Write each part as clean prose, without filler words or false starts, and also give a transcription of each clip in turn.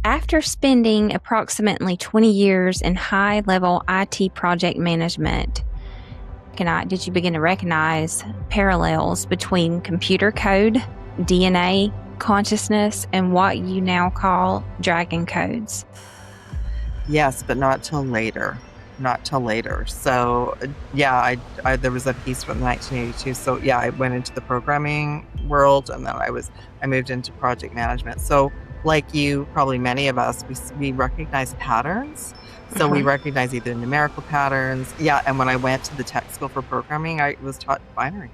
After spending approximately 20 years in high-level IT project management, did you begin to recognize parallels between computer code, DNA, consciousness, and what you now call dragon codes? Yes, but not till later. Not till later. So, yeah, there was a piece from 1982. So, yeah, I went into the programming world, and then I moved into project management. So, like you, probably many of us, we recognize patterns. So we recognize either numerical patterns. Yeah, and when I went to the tech school for programming, I was taught binary.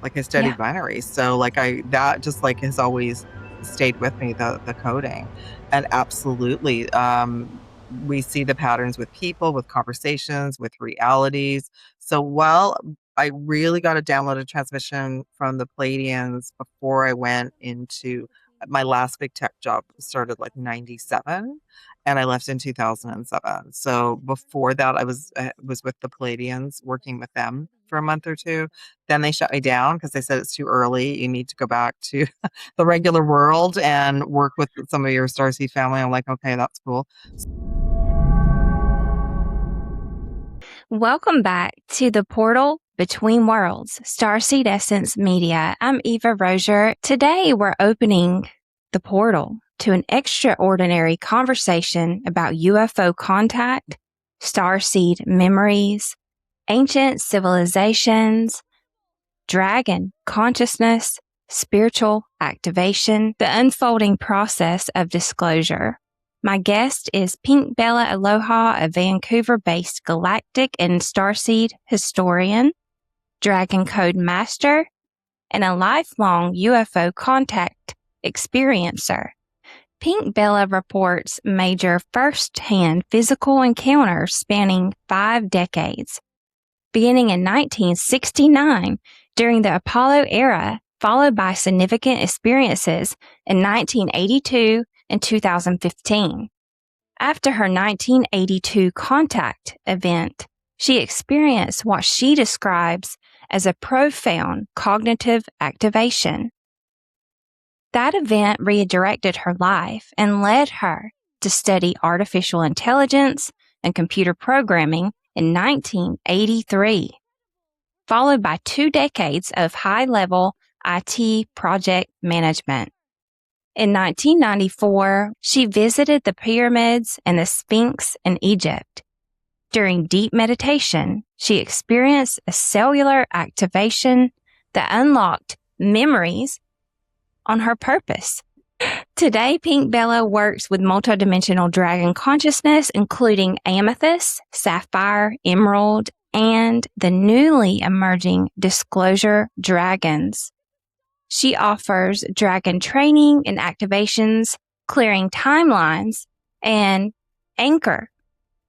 Like I studied binary. So that just like has always stayed with me, the coding. And absolutely, we see the patterns with people, with conversations, with realities. So while I really got a downloaded transmission from the Palladians before I went into my last big tech job started like 97 and I left in 2007. So before that I was with the Palladians working with them for a month or two. Then they shut me down because they said it's too early. You need to go back to the regular world and work with some of your Starseed family. I'm like, okay, that's cool. Welcome back to the portal between worlds, Starseed Essence Media. I'm Eva Rozier. Today we're opening the portal to an extraordinary conversation about UFO contact, Starseed memories, ancient civilizations, dragon consciousness, spiritual activation, the unfolding process of disclosure. My guest is Pink Bella Aloha, a Vancouver-based Galactic and Starseed Historian, Dragon Code Master, and a lifelong UFO contact experiencer. Pink Bella reports major first-hand physical encounters spanning 5 decades, beginning in 1969 during the Apollo era, followed by significant experiences in 1982 and 2015. After her 1982 contact event, she experienced what she describes as a profound cognitive activation. That event redirected her life and led her to study artificial intelligence and computer programming in 1983, followed by 2 decades of high-level IT project management. In 1994, she visited the pyramids and the Sphinx in Egypt. During deep meditation, she experienced a cellular activation that unlocked memories on her purpose. Today, Pink Bella works with multidimensional dragon consciousness, including amethyst, sapphire, emerald, and the newly emerging disclosure dragons. She offers dragon training and activations, clearing timelines, and anchor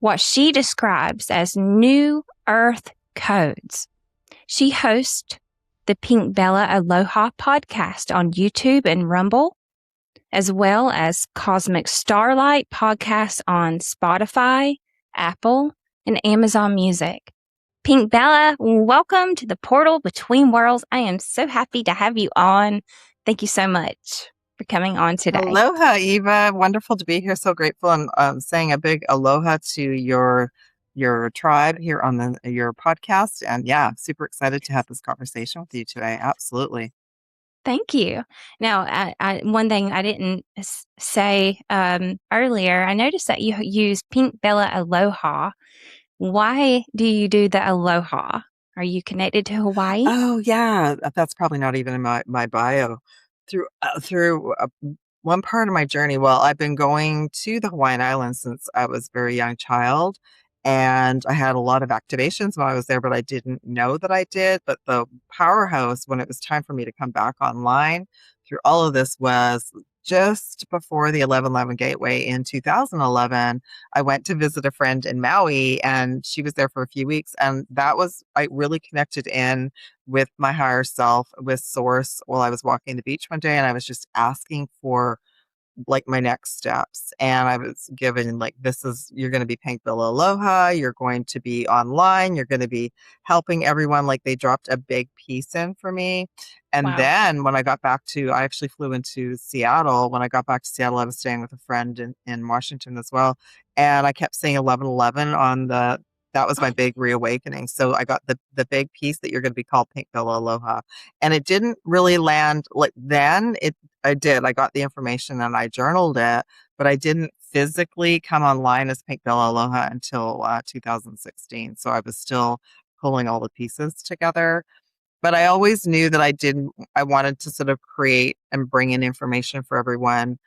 what she describes as new earth codes. She hosts the Pink Bella Aloha podcast on YouTube and Rumble, as well as Cosmic Starlight podcast on Spotify, Apple, and Amazon Music. Pink Bella, welcome to the portal between worlds. I am so happy to have you on. Thank you so much for coming on today. Aloha, Eva. Wonderful to be here. So grateful, and saying a big aloha to your tribe here on your podcast. And yeah, super excited to have this conversation with you today. Absolutely. Thank you. Now, one thing I didn't say earlier, I noticed that you use Pink Bella Aloha. Why do you do the aloha? Are you connected to Hawaii? Oh yeah, that's probably not even in my bio. Through one part of my journey, well, I've been going to the Hawaiian Islands since I was a very young child, and I had a lot of activations when I was there, but I didn't know that I did. But the powerhouse, when it was time for me to come back online through all of this, was just before the 11/11 gateway in 2011. I went to visit a friend in Maui, and she was there for a few weeks, and I really connected in with my higher self, with source, while I was walking the beach one day, and I was just asking for like my next steps. And I was given like, you're going to be Pink Bella Aloha. You're going to be online. You're going to be helping everyone. Like they dropped a big piece in for me. And Wow. then when I got back I actually flew into Seattle. When I got back to Seattle, I was staying with a friend in Washington as well. And I kept seeing 1111 that was my big reawakening. So I got the big piece that you're going to be called Pink Bella Aloha. And it didn't really land like then I did. I got the information and I journaled it, but I didn't physically come online as Pink Bella Aloha until 2016. So I was still pulling all the pieces together. But I always knew that I wanted to sort of create and bring in information for everyone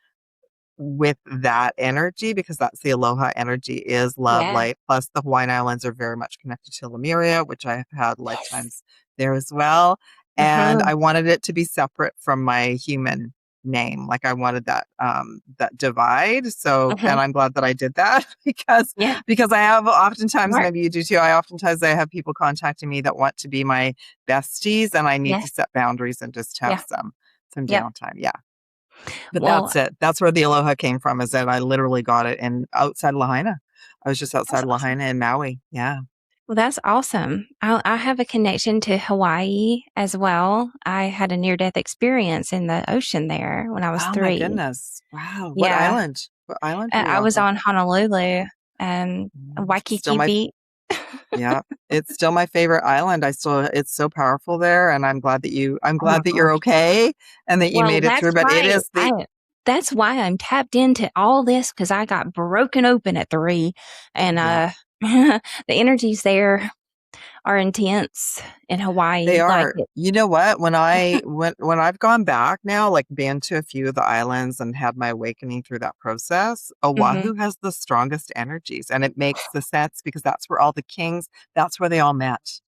with that energy, because that's the aloha energy, is love, Yeah. light. Plus, the Hawaiian Islands are very much connected to Lemuria, which I have had Yes. lifetimes there as well. And Mm-hmm. I wanted it to be separate from my human name. Like I wanted that divide. So, Mm-hmm. and I'm glad that I did that Yeah. because I have oftentimes, Smart. maybe you do too. I have people contacting me that want to be my besties, and I need to Yes. set boundaries and just have Yeah. some Yep. downtime. Yeah. But Well, that's it. That's where the aloha came from, is that I literally got it in outside Lahaina. I was just that's outside awesome. Lahaina in Maui. Yeah. Well, that's awesome. I have a connection to Hawaii as well. I had a near death experience in the ocean there when I was Oh my 3. goodness. Wow. What Yeah. island? What island were you I off was of? on Honolulu, Still Waikiki my Beach. yeah. It's still my favorite island. It's so powerful there, and I'm Oh my glad that you're gosh. okay and that you Well, made it through. But it is the that's why I'm tapped into all this, because I got broken open at 3, and yeah. the energies there are intense in They Hawaii. Like are. it. You know what? When I've gone back now, like been to a few of the islands and had my awakening through that process, Hmm. Oahu has the strongest energies, and it makes the sense because that's where all the kings, that's where they all met.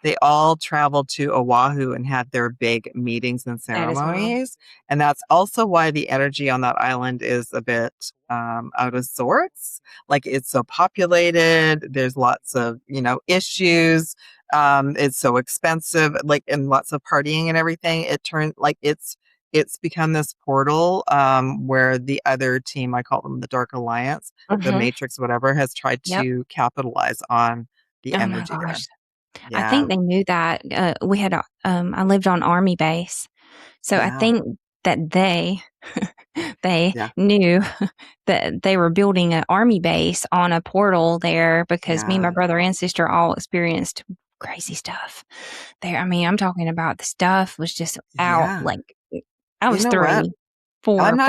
They all traveled to Oahu and had their big meetings and That is wild. ceremonies. And that's also why the energy on that island is a bit out of sorts. Like it's so populated, there's lots of, issues. It's so expensive, like, and lots of partying and everything. It turned like it's become this portal where the other team, I call them the Dark Alliance, the Hmm. Matrix, whatever, has tried Yep. to capitalize on the Oh my energy there. gosh. I Yeah. think they knew that. I lived on Army base. So I Yeah. think that they Yeah. knew that they were building an army base on a portal there, because me and my Yeah. brother and sister all experienced crazy stuff there. I mean, I'm talking about the stuff was just out, Yeah. like, I You was know what? 3, 4, 5.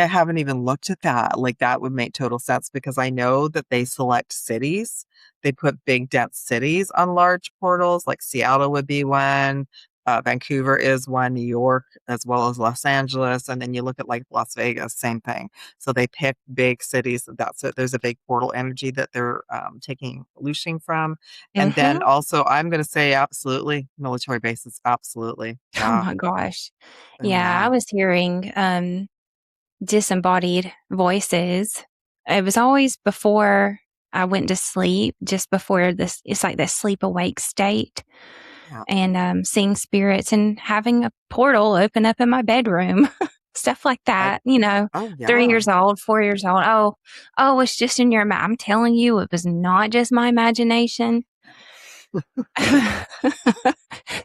Haven't even looked at that. Like that would make total sense because I know that they select cities. They put big dense cities on large portals, like Seattle would be one. Vancouver is one, New York, as well as Los Angeles. And then you look at like Las Vegas, same thing. So they pick big cities. That's it. There's a big portal energy that they're taking looshing from. And then Mhm. also, I'm going to say absolutely military bases. Absolutely. Oh Yeah. my gosh. Oh, Yeah, I yeah. was hearing, disembodied voices. It was always before I went to sleep, just before this, it's like the sleep awake state, Yeah. and seeing spirits and having a portal open up in my bedroom, stuff like I that. Oh, 3 years yeah. old, 4 years old. Oh, it's just in your mind. I'm telling you, it was not just my imagination.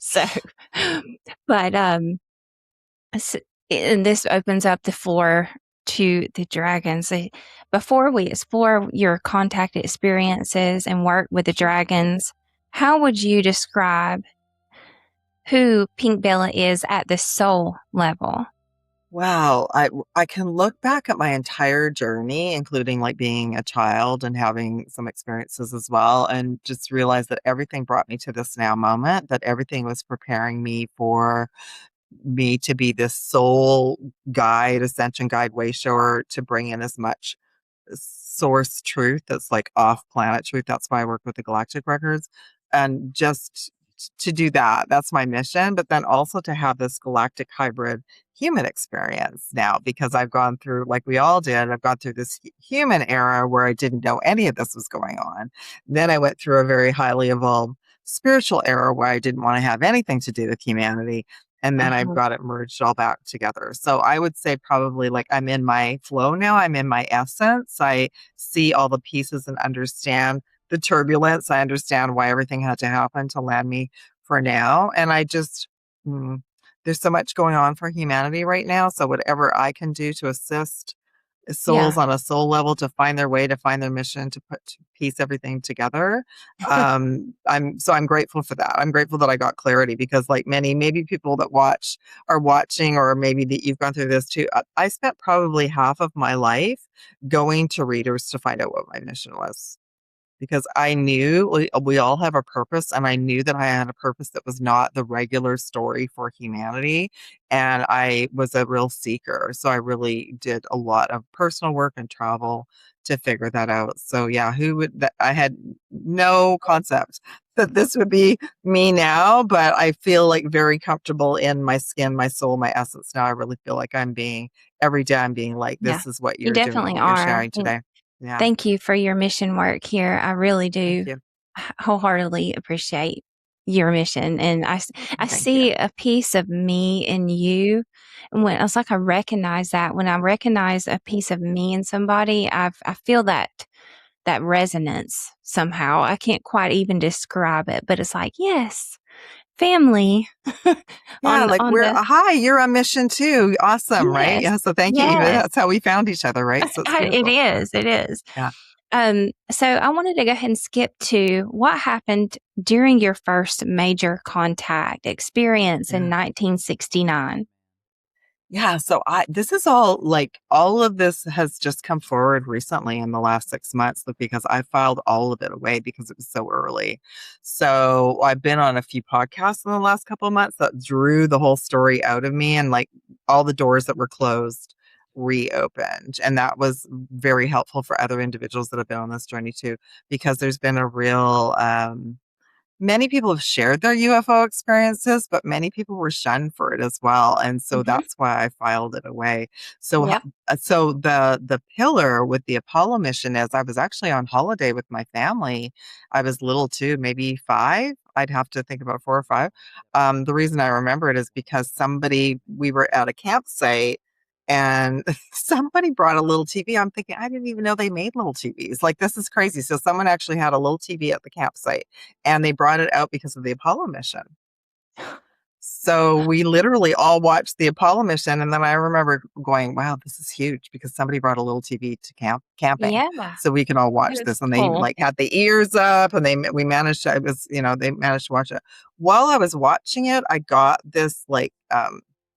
So, but S and this opens up the floor to the dragons. Before we explore your contact experiences and work with the dragons, how would you describe who Pink Bella is at the soul level? Wow, I can look back at my entire journey, including like being a child and having some experiences as well, and just realize that everything brought me to this now moment, that everything was preparing me for me to be this soul guide, ascension guide, wayshower, to bring in as much source truth that's like off planet truth. That's why I work with the Galactic Records. And just to do that, that's my mission. But then also to have this galactic hybrid human experience now, because I've gone through, like we all did, I've gone through this human era where I didn't know any of this was going on. Then I went through a very highly evolved spiritual era where I didn't want to have anything to do with humanity. and then I've Mhm. got it merged all back together. So I would say probably like I'm in my flow now. I'm in my essence. I see all the pieces and understand the turbulence. I understand why everything had to happen to land me for now. And I just, mm, there's so much going on for humanity right now. So whatever I can do to assist souls Yeah. on a soul level to find their way, to find their mission, to piece everything together. I'm grateful for that. I'm grateful that I got clarity because like many maybe people that are watching, or maybe that you've gone through this too. I spent probably half of my life going to readers to find out what my mission was, because I knew we all have a purpose, and I knew that I had a purpose that was not the regular story for humanity. And I was a real seeker. So I really did a lot of personal work and travel to figure that out. So yeah, I had no concept that this would be me now, but I feel like very comfortable in my skin, my soul, my essence now. I really feel like every day I'm being like, Yeah. this is what You you're doing and definitely what you're are. sharing today. Yeah. Thank you for your mission work here. I really Thank do you. wholeheartedly appreciate your mission. And I Thank you. see a piece of me in you. And when it's like I recognize that when I recognize a piece of me in somebody, I feel that resonance somehow. I can't quite even describe it, but it's like, yes, family Yeah, like on the hi, you're on mission too. Awesome, right? yes. Yeah, so thank you, Eva. Yes. That's how we found each other, right? So it's It beautiful. is. It is. Yeah. So I wanted to go ahead and skip to what happened during your first major contact experience in Yeah. 1969. Yeah, so this is all of this has just come forward recently in the last 6 months, but because I filed all of it away because it was so early. So I've been on a few podcasts in the last couple of months that drew the whole story out of me, and like all the doors that were closed reopened. And that was very helpful for other individuals that have been on this journey too, because there's been a real many people have shared their UFO experiences, but many people were shunned for it as well, and so Mhm. that's why I filed it away. So, Yep. so the pillar with the Apollo mission is I was actually on holiday with my family. I was little too, maybe 5. I'd have to think about 4 or 5. The reason I remember it is because we were at a campsite, and somebody brought a little TV. I'm thinking, I didn't even know they made little TVs. Like, this is crazy. So someone actually had a little TV at the campsite, and they brought it out because of the Apollo mission. So we literally all watched the Apollo mission, and then I remember going, "Wow, this is huge!" Because somebody brought a little TV to camping, Yeah. so we can all watch That is this. And they cool. like had the ears up, and we managed to. It was they managed to watch it. While I was watching it, I got this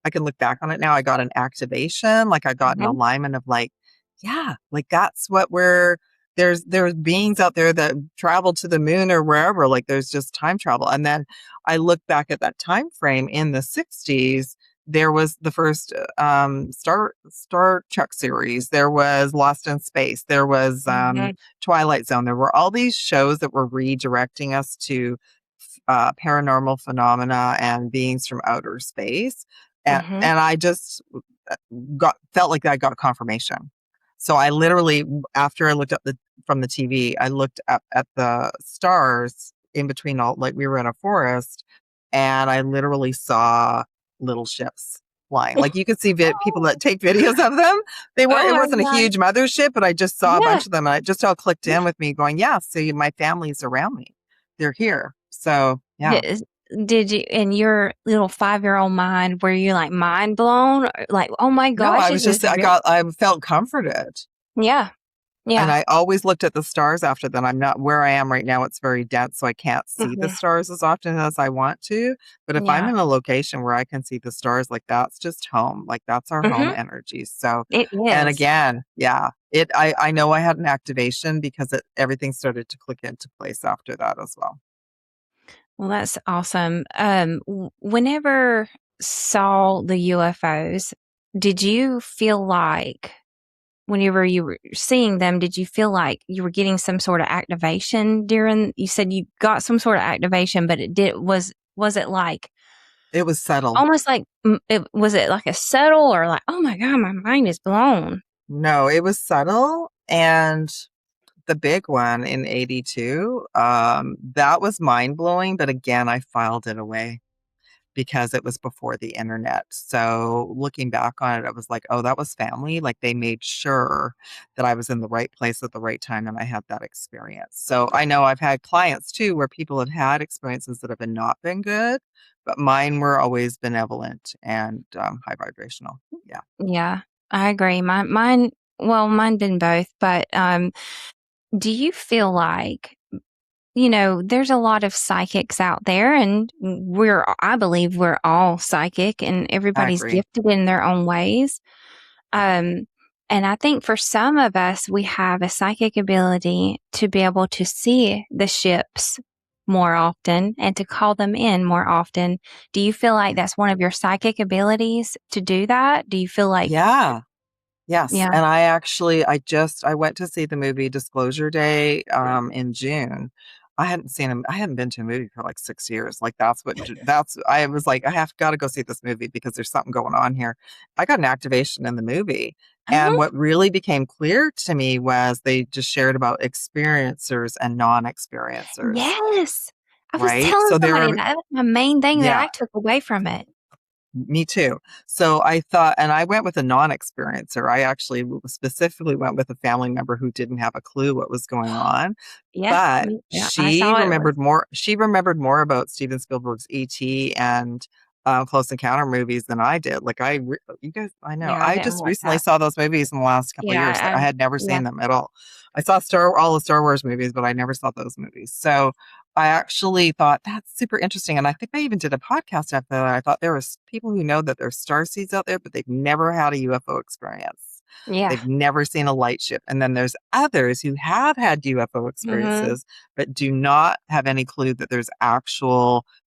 I can look back on it now. I got an activation, like I got an Mhm. alignment of like, yeah, like that's what we're there's beings out there that travel to the moon or wherever. Like there's just time travel, and then I look back at that time frame in the 60s. There was the first Star Trek series. There was Lost in Space. There was Mhm. Twilight Zone. There were all these shows that were redirecting us to paranormal phenomena and beings from outer space. Mhm. And I just got felt like I got confirmation. So I literally, after I looked up from the TV, I looked up at the stars in between all, like we were in a forest, and I literally saw little ships flying. Like you could see people Oh, that take videos of them. oh It my wasn't a god. huge mothership, but I just saw a Yeah. bunch of them, and it just all clicked Yeah. in with me going, yeah, see, my family's around me. They're here. So yeah. Did, did you in your little 5-year-old mind were you like mind blown? Like, oh my No, gosh, is this real? I felt comforted. Yeah. And Yeah. I always looked at the stars after that. I'm not where I am right now. It's very dense, so I can't see the Mhm. stars as often as I want to. But if I'm Yeah. in a location where I can see the stars, like that's just home. Like that's our home Mhm. energy. So, It and is. again, yeah, I know I had an activation because everything started to click into place after that as well. Well, that's awesome. Whenever saw the UFOs, did you feel like whenever you were seeing them, did you feel like you were getting some sort of activation during, you said you got some sort of activation, but was it like, It was subtle. almost like, was it like a subtle or like, oh my God, my mind is blown? No, it was subtle. And the big one in 82, that was mind blowing. But again, I filed it away. because it was before the internet. So looking back on it, I was like, oh, that was family. Like they made sure that I was in the right place at the right time and I had that experience. So I know I've had clients too where people have had experiences that have not been good, but mine were always benevolent and high vibrational. Yeah. Yeah, I agree. Mine been both, but do you feel like, there's a lot of psychics out there, and I believe we're all psychic, and I everybody's agree. gifted in their own ways. Um, and I think for some of us, we have a psychic ability to be able to see the ships more often and to call them in more often. Do you feel like that's one of your psychic abilities to do that? Do you feel like, Yeah. Yes, yeah, and I went to see the movie Disclosure Day, in June. I hadn't been to a movie for, like, 6 years, like, I was like, gotta go see this movie because there's something going on here." I got an activation in the movie, and uh what really became clear to me was they just shared about experiencers and non-experiencers, yes. I was right? telling So there somebody are that was my main thing that Yeah. I took away from it. Me too. So I thought, and I went with a non-experiencer. I actually specifically went with a family member who didn't have a clue what was going on, Yeah, but yeah, I saw it was she remembered more about Steven Spielberg's E.T. and, Close Encounter movies than I did. Like, you guys I know. yeah, I I didn't just like recently that. saw those movies in the last couple of Yeah, years. Like, I had never yeah, seen them at all. I saw all the Star Wars movies, but I never saw those movies. So, I actually thought that's super interesting, and I think I even did a podcast after that. I thought there was people who know that there's starseeds out there, but they've never had a UFO experience. yeah. They've never seen a light ship. And then there's others who have had UFO Mhm. experiences, but do not have any clue that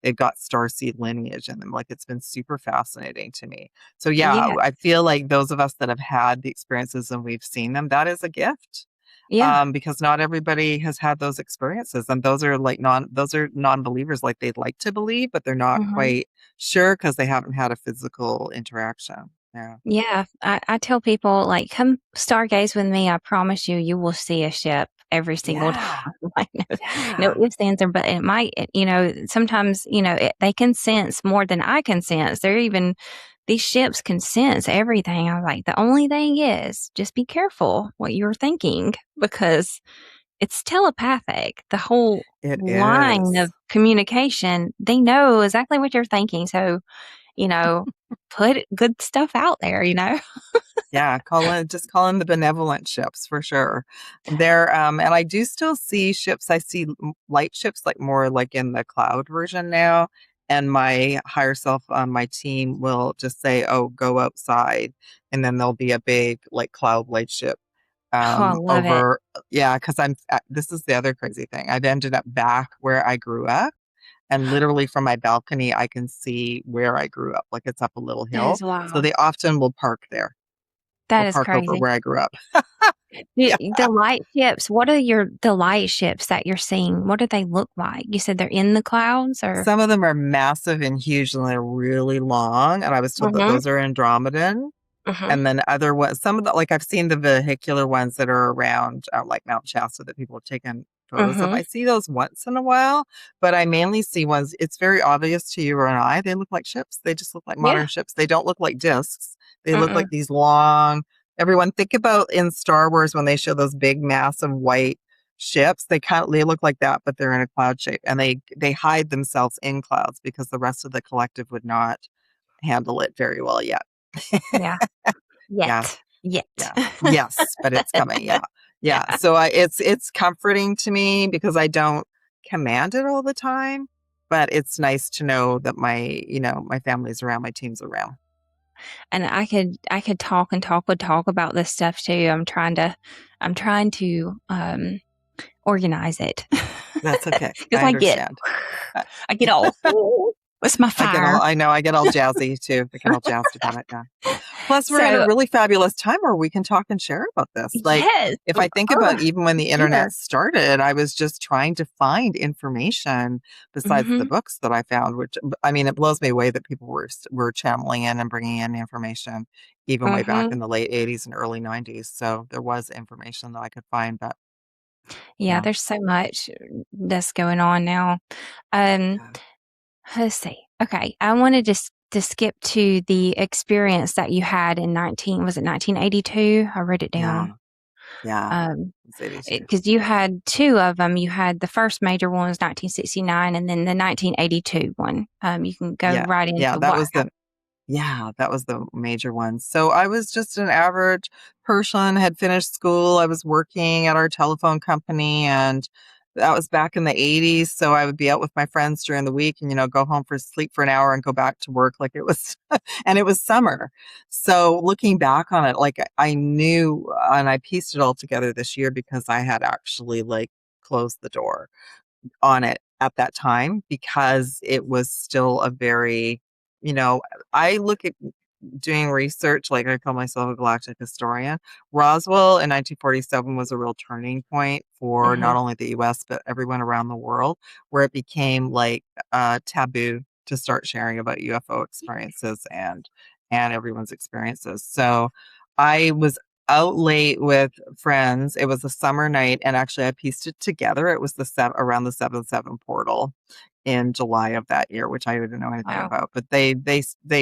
they've got starseed lineage in them. Like it's been super fascinating to me. So yeah, Yeah, I feel like those of us that have had the experiences and we've seen them, that is a gift. yeah, Because not everybody has had those experiences, and those are non-believers, like they'd like to believe, but they're not mhm. quite sure because they haven't had a physical interaction. Yeah. Yeah, I tell people, like, "Come stargaze with me, I promise you, you will see a ship every single time." Yeah. Like, no Yeah. ifs, ands, or but it might sometimes, they can sense more than I can sense. These ships can sense everything. I'm like, "The only thing is, just be careful what you're thinking because it's telepathic." The whole It line is. of communication, they know exactly what you're thinking, so, you know, put good stuff out there. Yeah, call in the benevolent ships for sure. And I do still see ships. I see light ships like more like in the cloud version now. And my higher self on my team will just say, "Oh, go outside," and then there'll be a big like cloud light ship Oh, I love it. over. Yeah, because this is the other crazy thing. I've ended up back where I grew up. And literally from my balcony, I can see where I grew up. Like it's up a little That hill. is So wild. they often will park there. Will That is park over crazy. where I grew up. The Yeah. the light ships, what are the light ships that you're seeing? What do they look like? You said they're in the clouds or Some of them are massive and huge and they're really long. And I was told that Mhm, those are Andromedan. mhm, And then other ones, some of the, like I've seen the vehicular ones that are around like Mount Shasta that people have taken photos of. mhm. I see those once in a while, but I mainly see ones, it's very obvious to you or an eye. They look like ships. They just look like Yeah. modern ships. They don't look like discs. They look like Mm-mm. these long, everyone think about in Star Wars when they show those big, massive white ships. They look like that, but they're in a cloud shape and they hide themselves in clouds because the rest of the collective would not handle it very well yet. Yeah. Yeah. Yet. Yet. Yeah. Yes, but it's coming. Yeah. Yeah. So it's comforting to me because I don't command it all the time, but it's nice to know that my family's around, my team's around. And I could talk and talk about this stuff too. I'm trying to organize it. That's okay. Because I I get understand. Uh, I get all, "Ooh, what's my fire?" I get all jazzy too. I get all jazzed about it. Yeah. Plus, we're in a So, really fabulous time where we can talk and share about this. Like, yes. if I think about even when the Here. internet started, I was just trying to find information besides the Mhm, books that I found, which I mean, it blows me away that people were channeling in and bringing in information even way back mhm. in the late 80s and early 90s. So there was information that I could find, but Yeah, yeah. there's so much that's going on now. Um, Yeah. let's see. Okay, I wanted to skip to the experience that you had in 1982? I wrote it Yeah. down. Yeah. Um, It's 82. because you had two of them. You had the first major one was 1969, and then the 1982 one. You can go Yeah. right Yeah. into That what was the Yeah, that was the major one. So I was just an average person, had finished school. I was working at our telephone company, and that was back in the 80s. So I would be out with my friends during the week and, go home for sleep for an hour and go back to work like it was, and it was summer. So looking back on it, like I knew, and I pieced it all together this year because I had actually like closed the door on it at that time because it was still a very, you know, I look at doing research, like I call myself a galactic historian. Roswell in 1947 was a real turning point for Mhm. not only the US, but everyone around the world, where it became like taboo to start sharing about UFO experiences and everyone's experiences. So I was out late with friends. It was a summer night, and actually I pieced it together. It was around the 7/7 portal in July of that year, which I didn't know anything Wow. about. But they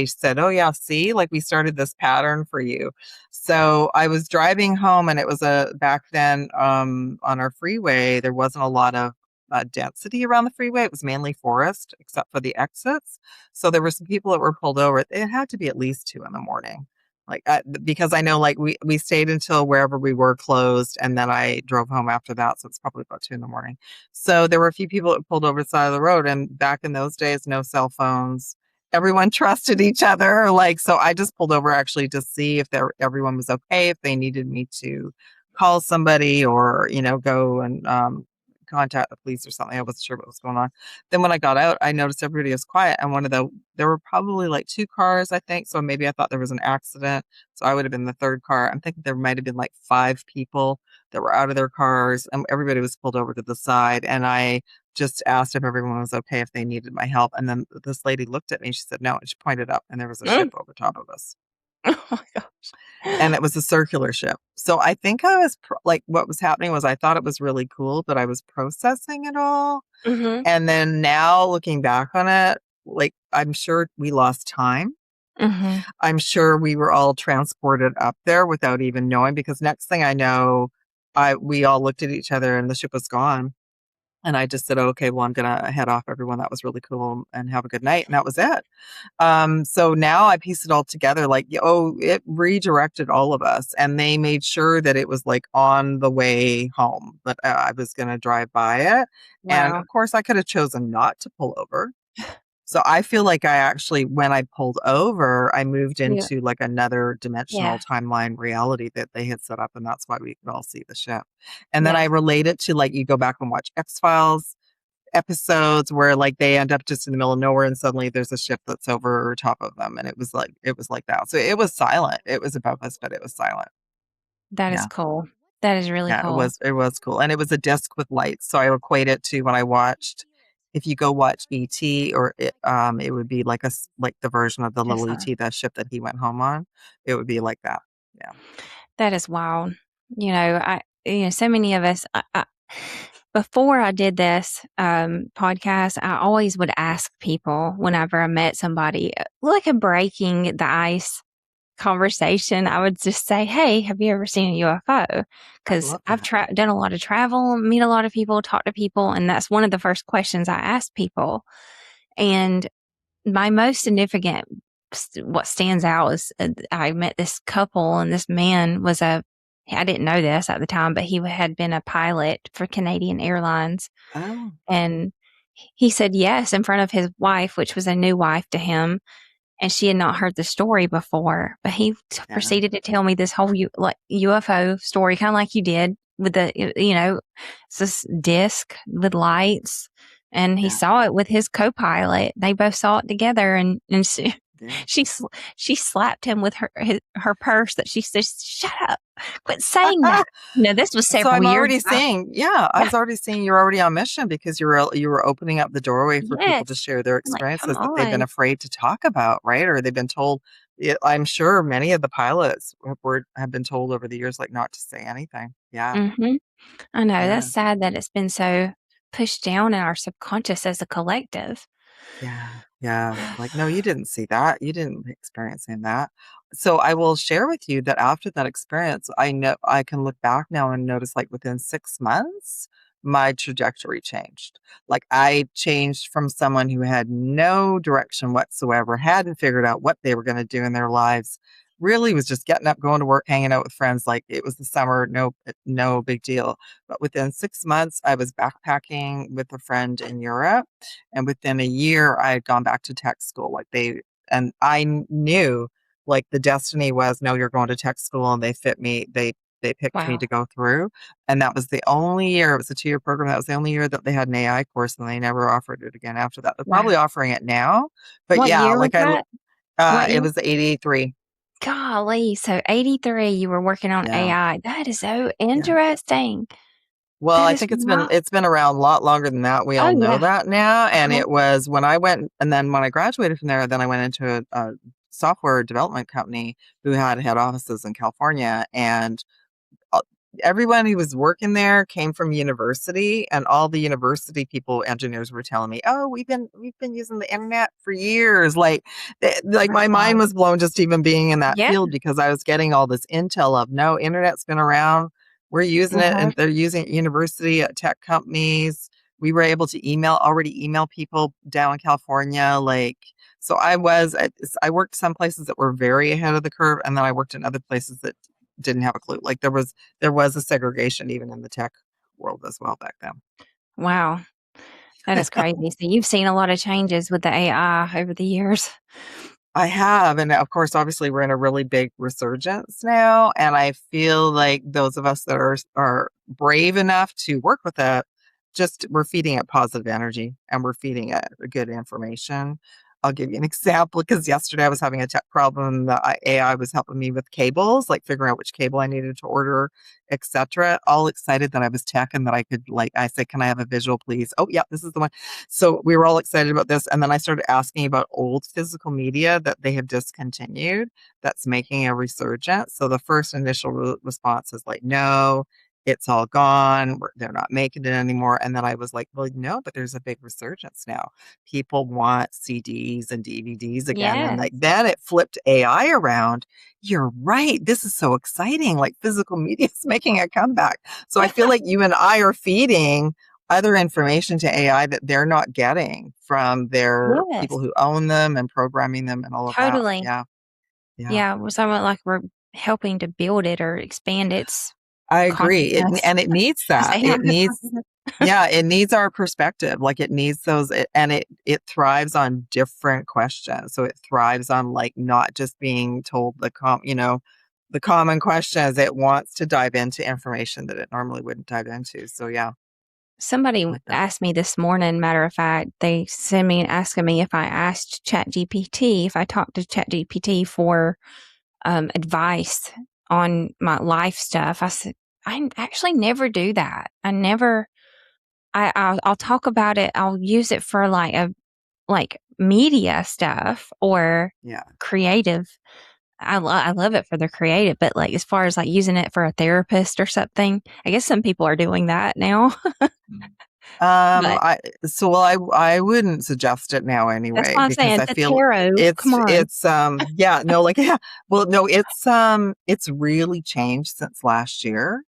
said, "Oh yeah, see, like we started this pattern for you." So I was driving home, and it was a back then on our freeway. There wasn't a lot of density around the freeway. It was mainly forest, except for the exits. So there were some people that were pulled over. It had to be at least 2 in the morning. Like, because I know, like we stayed until wherever we were closed, and then I drove home after that. So it's probably about 2 in the morning. So there were a few people that pulled over the side of the road, and back in those days, no cell phones. Everyone trusted each other. Like, so I just pulled over actually to see if everyone was okay, if they needed me to call somebody or, go and contact the police or something. I wasn't sure what was going on. Then when I got out, I noticed everybody was quiet. And there were probably like 2 cars, I think. So maybe I thought there was an accident. So I would have been the third car. I'm thinking there might have been like 5 people that were out of their cars, and everybody was pulled over to the side. And I just asked if everyone was okay, if they needed my help. And then this lady looked at me. She said, no. And she pointed up, and there was a ship Mm. over top of us. Oh my gosh. And it was a circular ship. So I think I was like, what was happening was I thought it was really cool, but I was processing it all. Mhm. And then now looking back on it, like, I'm sure we lost time. Mhm. I'm sure we were all transported up there without even knowing, because next thing I know, we all looked at each other and the ship was gone. And I just said, okay, well, I'm gonna head off, everyone. That was really cool, and have a good night. And that was it. So now I piece it all together, like, oh, it redirected all of us, and they made sure that it was like on the way home, but I was gonna drive by it. And Wow. of course I could have chosen not to pull over. So I feel like I actually, when I pulled over, I moved Yeah. into like another Yeah. dimensional timeline reality that they had set up, and that's why we could all see the ship. And then I Yeah. relate it to, like, you go back and watch X-Files episodes where like they end up just in the middle of nowhere, and suddenly there's a ship that's over top of them, and it was like that. So it was silent. It was above us, but it was silent. That is Yeah. cool. That is really Yeah, it cool. was it was cool. And it was a disc with lights. So I equate it to when I watched, if you go watch ET, or it would be like like the version of the That's little ET, that ship that he went home on. It would be like that. Yeah. that is wild. So many of us, before I did this podcast, I always would ask people whenever I met somebody, like a breaking the ice conversation. I would just say, "Hey, have you ever seen a UFO?" I Because love I've that. done a lot of travel, meet a lot of people, talk to people, and that's one of the first questions I ask people. And my most significant, what stands out is I met this couple, and this man was I didn't know this at the time, but he had been a pilot for Canadian Airlines. Oh, And he said yes in front of his wife, which was a new wife to him. And she had not heard the story before, but he yeah, proceeded to tell me this whole like UFO story, kind of like you did with it's this disc with lights, and he yeah, saw it with his co-pilot. They both saw it together, and yeah. she slapped him with her purse. That she said, "Shut up, quit saying that." This was So several I'm years already back. seeing, yeah, I Yeah, was already seeing you're already on mission, because you were opening up the doorway for people to yes. share their I'm like, come experiences that they've been on. afraid to talk about, right? Or they've been told. I'm sure many of the pilots have been told over the years, like, not to say anything. Yeah, Hmm. I know, yeah, that's sad that it's been so pushed down in our subconscious as a collective. Yeah, yeah. Like, no, you didn't see that. You didn't experience any of that. So I will share with you that after that experience, I know I can look back now and notice like within 6 months, my trajectory changed. Like I changed from someone who had no direction whatsoever, hadn't figured out what they were going to do in their lives, really was just getting up, going to work, hanging out with friends like it was the summer, no big deal. But within 6 months, I was backpacking with a friend in Europe. And within a year, I had gone back to tech school. And knew like the destiny was, no, you're going to tech school, and they fit me. They picked me Wow. to go through, and that was the only year. It was a 2-year program. That was the only year that they had an AI course, and they never offered it again after that. They're Wow. probably offering it now, but What yeah, year was that? What it year? was 83. Golly. So 83, you were working on Yeah, AI. That is so yeah. interesting. Well, That I is think wild. it's been around a lot longer than that. We Oh, all know yeah. that now. And Uh-huh. it was when I went, and then when I graduated from there, then I went into a software development company who had head offices in California. And uh, everyone who was working there came from university, and all the university people, engineers, were telling me, "Oh, we've been using the internet for years." Like my mind Wow. was blown just even being in that Yeah. field because I was getting all this intel of, no, internet's been around. We're using it, Uh-huh. and they're using it at university, at tech companies. We were able to already email people down in California, like. So I worked some places that were very ahead of the curve, and then I worked in other places that didn't have a clue. Like there was a segregation even in the tech world as well back then. Wow. That is crazy. So you've seen a lot of changes with the AI over the years. I have, and of course, obviously, we're in a really big resurgence now, and I feel like those of us that are brave enough to work with it, just we're feeding it positive energy and we're feeding it good information. I'll give you an example because yesterday I was having a tech problem. The AI was helping me with cables, like figuring out which cable I needed to order, etc. All excited that I was tech and that I could I said, "Can I have a visual, please?" Oh, yeah, this is the one. So we were all excited about this. And then I started asking about old physical media that they have discontinued that's making a resurgence. So the first initial response is like, no, it's all gone. They're not making it anymore. And then I was like, well, no, but there's a big resurgence now. People want CDs and DVDs again. And Yes. like then it flipped AI around. You're right. This is so exciting. Like physical media is making a comeback. So I feel like you and I are feeding other information to AI that they're not getting from their Yes. people who own them and programming them and all of that. Totally. Yeah. Yeah. Yeah. Well, somewhat like we're helping to build it or expand its I agree. consciousness And it needs because that. they have It the needs, consciousness. yeah, it needs our perspective. Like it needs and it thrives on different questions. So it thrives on like not just being told the common questions. It wants to dive into information that it normally wouldn't dive into. So yeah, Somebody like that. asked me this morning, matter of fact, they sent me and asking me if I asked ChatGPT, if I talked to ChatGPT for advice on my life stuff. I said, I actually never do that. I never, I'll talk about it. I'll use it for like media stuff or Yeah. creative. I love it for the creative, but like as far as like using it for a therapist or something, I guess some people are doing that now. But I so well, I wouldn't suggest it now that's anyway why I'm because saying I the feel tarot. Come on. yeah, no, like yeah. Well, no, it's really changed since last year.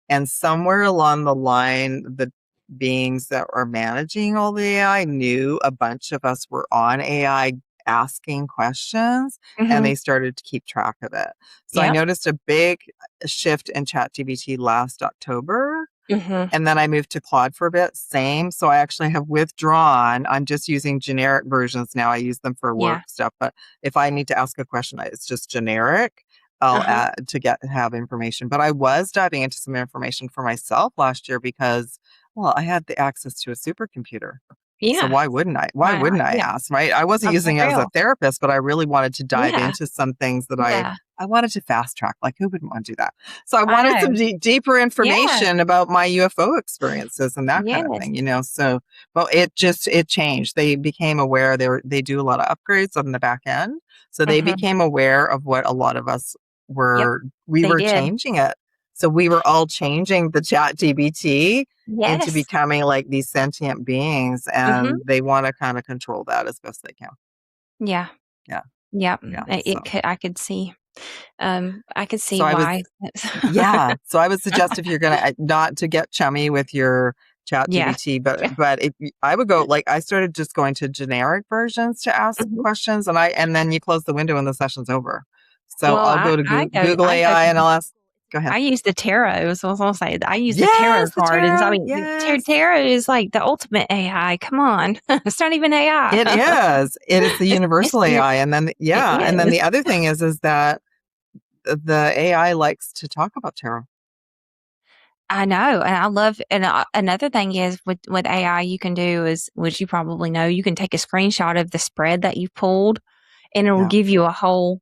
And somewhere along the line, the beings that are managing all the AI knew a bunch of us were on AI asking questions, and Hmm. they started to keep track of it. So I Yep. noticed a big shift in ChatGPT last October, Hmm. and then I moved to Claude for a bit, same. So I actually have withdrawn. I'm just using generic versions now. I use them for Yeah. work stuff, but if I need to ask a question, it's just generic. I'll Uh-huh. add to have information. But I was diving into some information for myself last year because, well, I had the access to a supercomputer. So Yeah. why wouldn't I? Why Why not? wouldn't I Yeah. ask, right? I wasn't For using it as a real. therapist, but I really wanted to dive Yeah. into some things that Yeah. I wanted to fast track. Like who wouldn't want to do that? So I I wanted know. some deeper Yeah. information about my UFO experiences and that kind of Yes. thing. So, well, it changed. They became aware. They do a lot of upgrades on the back end, so they Hmm. became aware of what a lot of us Yep. we They were did. changing it. So we were all changing the chat GBT into Yes. becoming like these sentient beings, Hmm. and they want to kind of control that as best they can. Yeah. Yeah. Yep. Yeah. It could, I could see So I was why. Yeah. So I would suggest if you're gonna not to get chummy with your chat Yeah. GBT, but if I would go like I started just going to generic versions to ask Mhm. questions, and then you close the window and the session's over. So Well, I'll go to Google I go AI and to I'll ask. Go ahead. I use the tarot. So I was gonna say I use the tarot Yes, the card, and I tarot. mean, Yes, tarot is like the ultimate AI. Come on, it's not even AI. it is. It is the It's universal the AI, and then it and then is. the other thing is that the AI likes to talk about tarot. I know, and I love. And another thing is with AI, you can do is, which you probably know, you can take a screenshot of the spread that you've pulled, and it will Yeah, give you a whole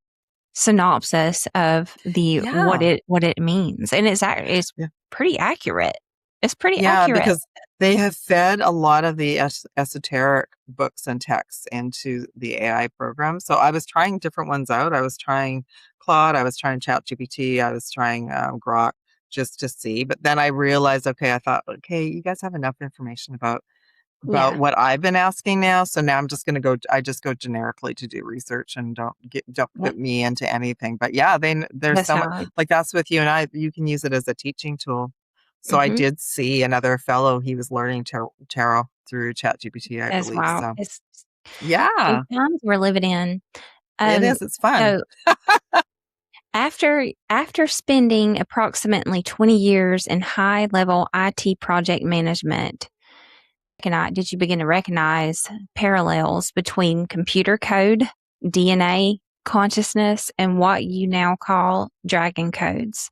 synopsis of the yeah. what it means, and it's pretty accurate. It's pretty Yeah, accurate. because they have fed a lot of the esoteric books and texts into the AI program. So I was trying different ones out. I was trying Claude, I was trying ChatGPT, I was trying Grok just to see. But then I realized, okay, I thought, okay, you guys have enough information about Yeah. what I've been asking now. So now I'm just going to go. I just go generically to do research and don't That- put me into anything. But yeah, there's That's so much how. like that's with you and I. You can use it as a teaching tool. So I Mhm. did see another fellow. He was learning tarot through ChatGPT, I That's believe. wild. So It's the yeah, times we're living in. it Um, is. It's fun. so after spending approximately 20 years in high level IT project management, did you begin to recognize parallels between computer code, DNA, consciousness, and what you now call dragon codes?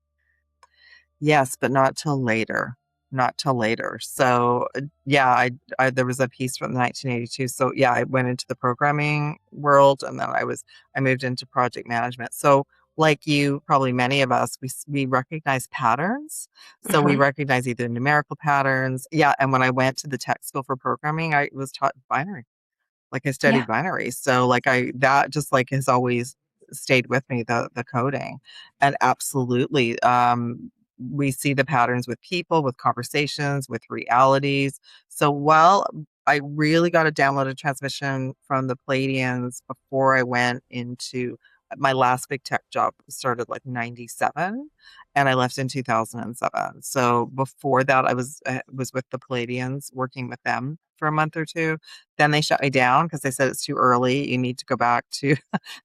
Yes, but not till later. Not till later. So, yeah, I there was a piece from 1982. So, yeah, I went into the programming world, and then I moved into project management. So, like you, probably many of us, we recognize patterns. So we Uh-huh. recognize either numerical patterns. Yeah, and when I went to the tech school for programming, I was taught binary. Like, I Yeah. studied binary, so, like, I that just, like, has always stayed with me, the coding, and absolutely, we see the patterns with people, with conversations, with realities. So, while I really got a downloaded transmission from the Palladians before I went into my last big tech job started, like, 97, and I left in 2007. So, before that, I was with the Palladians, working with them for a month or 2. Then they shut me down because they said it's too early. You need to go back to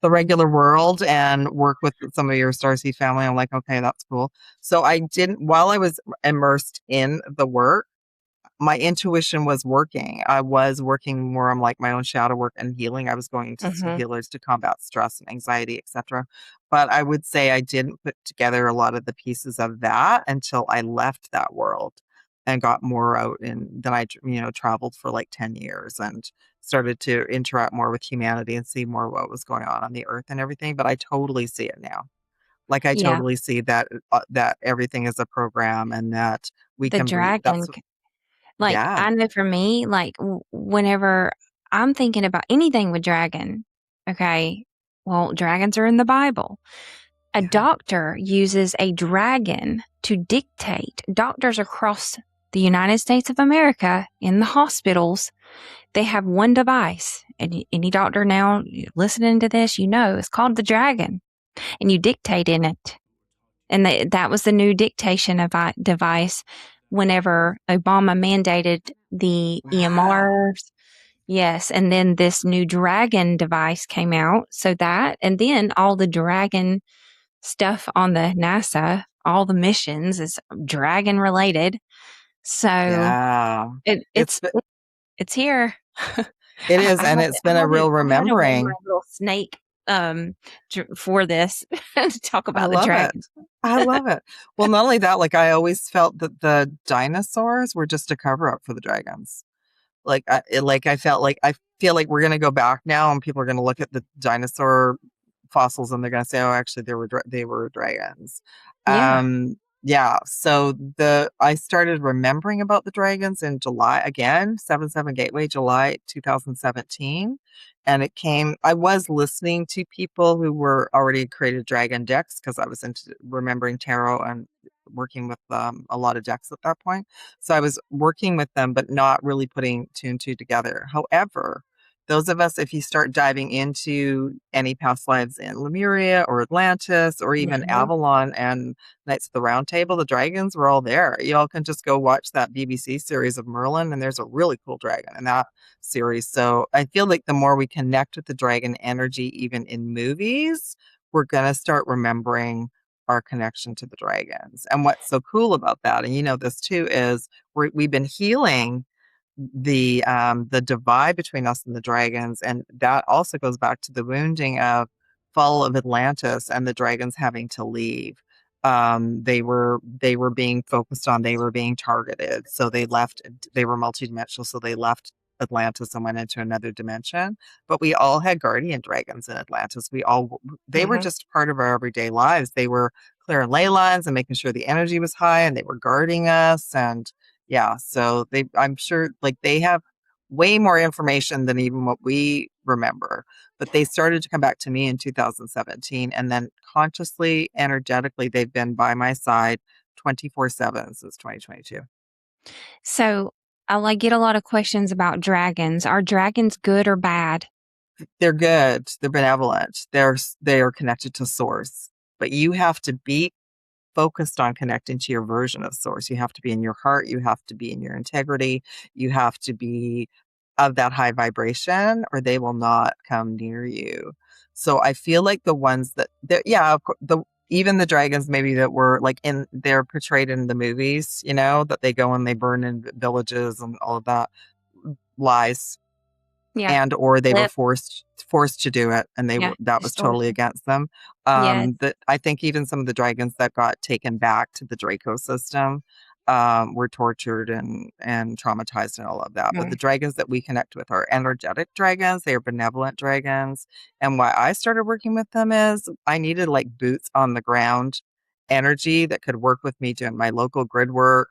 the regular world and work with some of your Starseed family. I'm like, okay, that's cool. So I didn't, while I was immersed in the work, my intuition was working. I was working more on like my own shadow work and healing. I was going to see Mhm. healers to combat stress and anxiety, etc. But I would say I didn't put together a lot of the pieces of that until I left that world and got more out and then traveled for like 10 years and started to interact more with humanity and see more what was going on the earth and everything. But I totally see it now. Like I Yeah. totally see that everything is a program and that we The can breathe. dragon, like, Yeah. I know for me, like, whenever I'm thinking about anything with dragon, okay, well, dragons are in the Bible. A Yeah. doctor uses a dragon to dictate. Doctors across the United States of America in the hospitals, they have one device. And any doctor now listening to this, it's called the dragon, and you dictate in it. And that was the new dictation device whenever Obama mandated the Wow. EMRs. Yes. And then this new Dragon device came out. So and then all the Dragon stuff on the NASA, all the missions is Dragon related. So Yeah. it, It's it's, be it's here. it is, and it's been a real I had to bring my remembering. little snake, for this to talk I about the love it. dragons. I love it. Well, not only that, like, I always felt that the dinosaurs were just a cover up for the dragons. I felt like I feel like we're gonna go back now, and people are gonna look at the dinosaur fossils, and they're gonna say, "Oh, actually, they were dragons." Yeah. Yeah. So I started remembering about the dragons in July again, 7/7 Gateway, July 2017, and it came. I was listening to people who were already created dragon decks because I was into remembering tarot and working with a lot of decks at that point. So I was working with them, but not really putting two and two together. However, those of us, if you start diving into any past lives in Lemuria or Atlantis or even Mhm. Avalon and Knights of the Round Table, the dragons were all there. Y'all can just go watch that BBC series of Merlin, and there's a really cool dragon in that series. So I feel like the more we connect with the dragon energy, even in movies, we're going to start remembering our connection to the dragons. And what's so cool about that, and you know this too, is we've been healing the divide between us and the dragons, and that also goes back to the wounding of fall of Atlantis and the dragons having to leave. They were being focused on, they were being targeted, so they left. They were multidimensional, so they left Atlantis and went into another dimension. But we all had guardian dragons in Atlantis. They were Mhm. just part of our everyday lives. They were clearing ley lines and making sure the energy was high, and they were guarding us. And yeah, so I'm sure like they have way more information than even what we remember. But they started to come back to me in 2017, and then consciously, energetically, they've been by my side 24/7 since 2022. So I like get a lot of questions about dragons. Are dragons good or bad? They're good. They're benevolent. They are connected to source. But you have to be focused on connecting to your version of source. You have to be in your heart, you have to be in your integrity, you have to be of that high vibration, or they will not come near you. So I feel like the ones that yeah, the even the dragons maybe that were like they're portrayed in the movies, you know, that they go and they burn in villages and all of that, lies. Yeah. And or they were Lip. forced to do it, and Yeah. that was totally Distortion. against them. Yes. That I think even some of the dragons that got taken back to the Draco system, were tortured and traumatized and all of that. But Mm. the dragons that we connect with are energetic dragons, they are benevolent dragons, and why I started working with them is I needed, like, boots on the ground energy that could work with me doing my local grid work,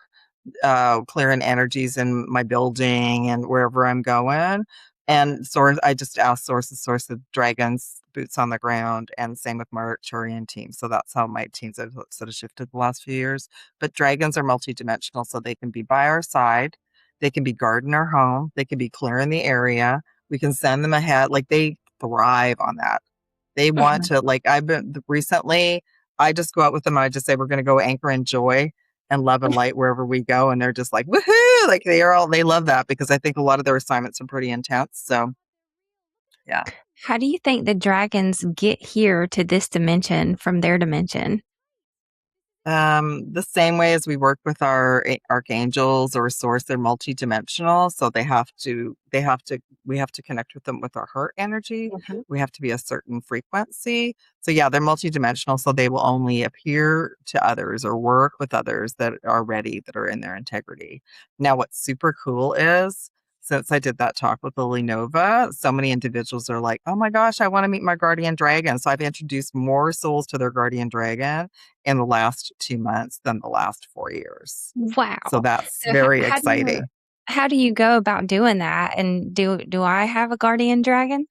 clearing energies in my building and wherever I'm going. And Source, I just asked Source of Dragons, boots on the ground, and same with my Arcturian team. So that's how my teams have sort of shifted the last few years. But dragons are multidimensional, so they can be by our side, they can be guarding our home, they can be clearing the area. We can send them ahead. Like they thrive on that. They want Mhm. to, like, I've been recently, I just go out with them and I just say, we're going to go anchor in joy and love and light wherever we go. And they're just like, woohoo! Like they love that because I think a lot of their assignments are pretty intense. So yeah. How do you think the dragons get here to this dimension from their dimension? The same way as we work with our archangels or source, they're multidimensional. So we have to connect with them with our heart energy. Mhm. We have to be a certain frequency. So yeah, they're multidimensional. So they will only appear to others or work with others that are ready, that are in their integrity. Now, what's super cool is since I did that talk with Lily Nova, so many individuals are like, oh my gosh, I want to meet my guardian dragon. So I've introduced more souls to their guardian dragon in the last 2 months than the last 4 years. So Wow. that's So very exciting. how do you go about doing that? And do I have a guardian dragon?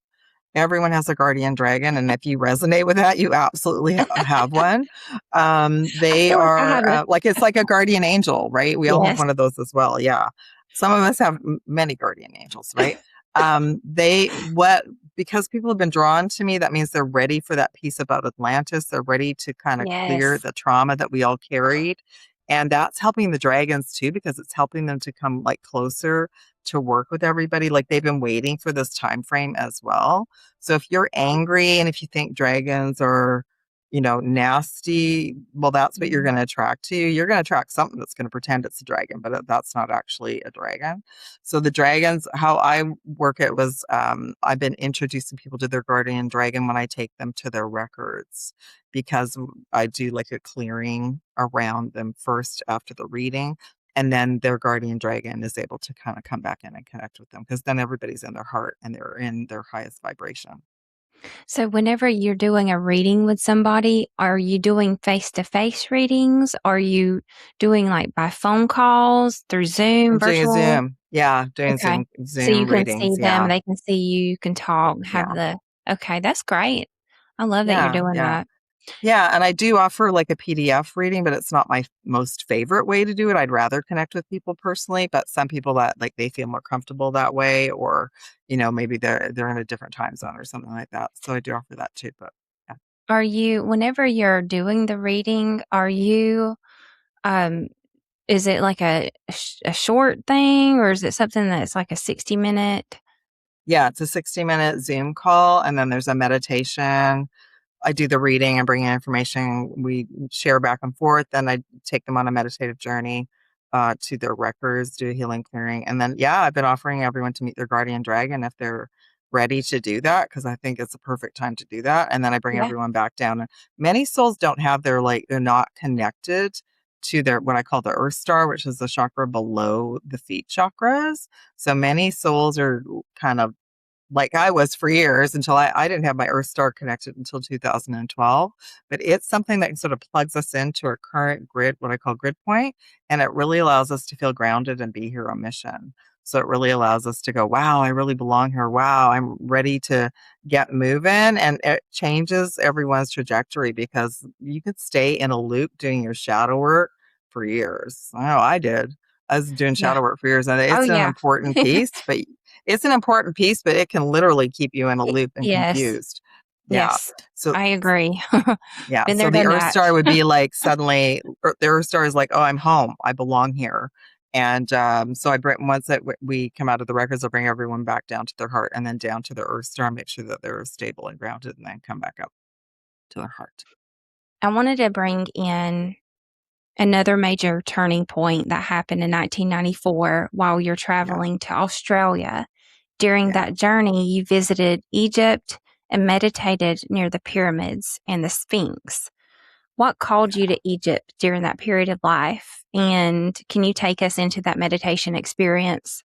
Everyone has a guardian dragon, and if you resonate with that, you absolutely have one. I They feel like I are, have a like it's like a guardian angel, right? We all have yes. one of those as well, yeah. Some of us have m many guardian angels, right? They what because people have been drawn to me, that means they're ready for that piece about Atlantis. They're ready to kinda clear Yes. the trauma that we all carried, and that's helping the dragons too because it's helping them to come, like, closer to work with everybody, like, they've been waiting for this time frame as well. So if you're angry and if you think dragons are, you know, nasty, well, that's what you're Mhm. going to attract to. You're going to attract something that's going to pretend it's a dragon, but that's not actually a dragon. So the dragons, how I work it was, I've been introducing people to their guardian dragon when I take them to their records because I do like a clearing around them first after the reading. And then their guardian dragon is able to kind of come back in and connect with them because then everybody's in their heart and they're in their highest vibration. So whenever you're doing a reading with somebody, are you doing face-to-face readings? Are you doing like by phone calls, through Zoom, I'm doing a virtual? Zoom. Yeah, doing Okay. So Zoom you can readings. see them, Yeah. they can see you, you can talk, have Yeah. the okay, that's great. I love that you're Yeah. doing Yeah. that. Yeah, and I do offer like a PDF reading, but it's not my most favorite way to do it. I'd rather connect with people personally, but some people that like they feel more comfortable that way, or maybe they're in a different time zone or something like that. So I do offer that too. But yeah. Are you, whenever you're doing the reading, are you, um, is it like a short thing or is it something that's like a 60-minute? Yeah, it's a 60-minute Zoom call, and then there's a meditation. I do the reading and bring in information. We share back and forth. Then I take them on a meditative journey to their records, do a healing clearing. And then, yeah, I've been offering everyone to meet their guardian dragon if they're ready to do that, because I think it's a perfect time to do that. And then I bring Yeah. everyone back down. And many souls don't have their, like, they're not connected to their, what I call the earth star, which is the chakra below the feet chakras. So many souls are kind of like I was for years until I didn't have my Earth star connected until 2012. But it's something that sort of plugs us into our current grid, what I call grid point, and it really allows us to feel grounded and be here on mission. So it really allows us to go, wow, I really belong here. Wow, I'm ready to get moving. And it changes everyone's trajectory, because you could stay in a loop doing your shadow work for years. I know I did. I was doing Yeah. shadow work for years, and Oh, it's an yeah. important piece, but it can literally keep you in a loop and Yes. confused. Yeah. Yes. So I agree. yeah. Been So there, the done Earth that. star would be like suddenly, the Earth star is like, oh, I'm home. I belong here. And so I bring, once that we come out of the records, I'll bring everyone back down to their heart, and then down to the Earth star, make sure that they're stable and grounded, and then come back up to their heart. I wanted to bring in another major turning point that happened in 1994 while you're Yeah. traveling to Australia. During Yeah. that journey, you visited Egypt and meditated near the pyramids and the Sphinx. What called you to Egypt during that period of life? And can you take us into that meditation experience?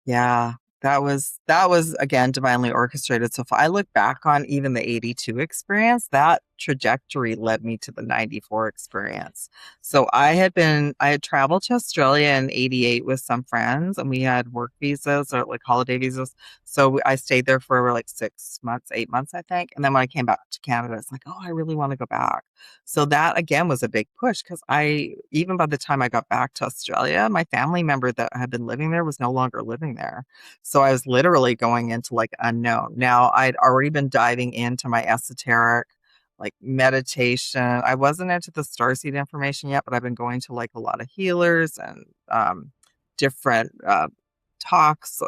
Yeah, that was again divinely orchestrated. So if I look back on even the 82 experience, that trajectory led me to the 94 experience. So I had traveled to Australia in 88 with some friends, and we had work visas or like holiday visas. So I stayed there for like 6 months, 8 months, I think. And then when I came back to Canada, it's like, oh, I really want to go back. So that again was a big push, because even by the time I got back to Australia, my family member that had been living there was no longer living there. So I was literally going into like unknown. Now I'd already been diving into my esoteric, like meditation. I wasn't into the starseed information yet, but I've been going to like a lot of healers and different talks,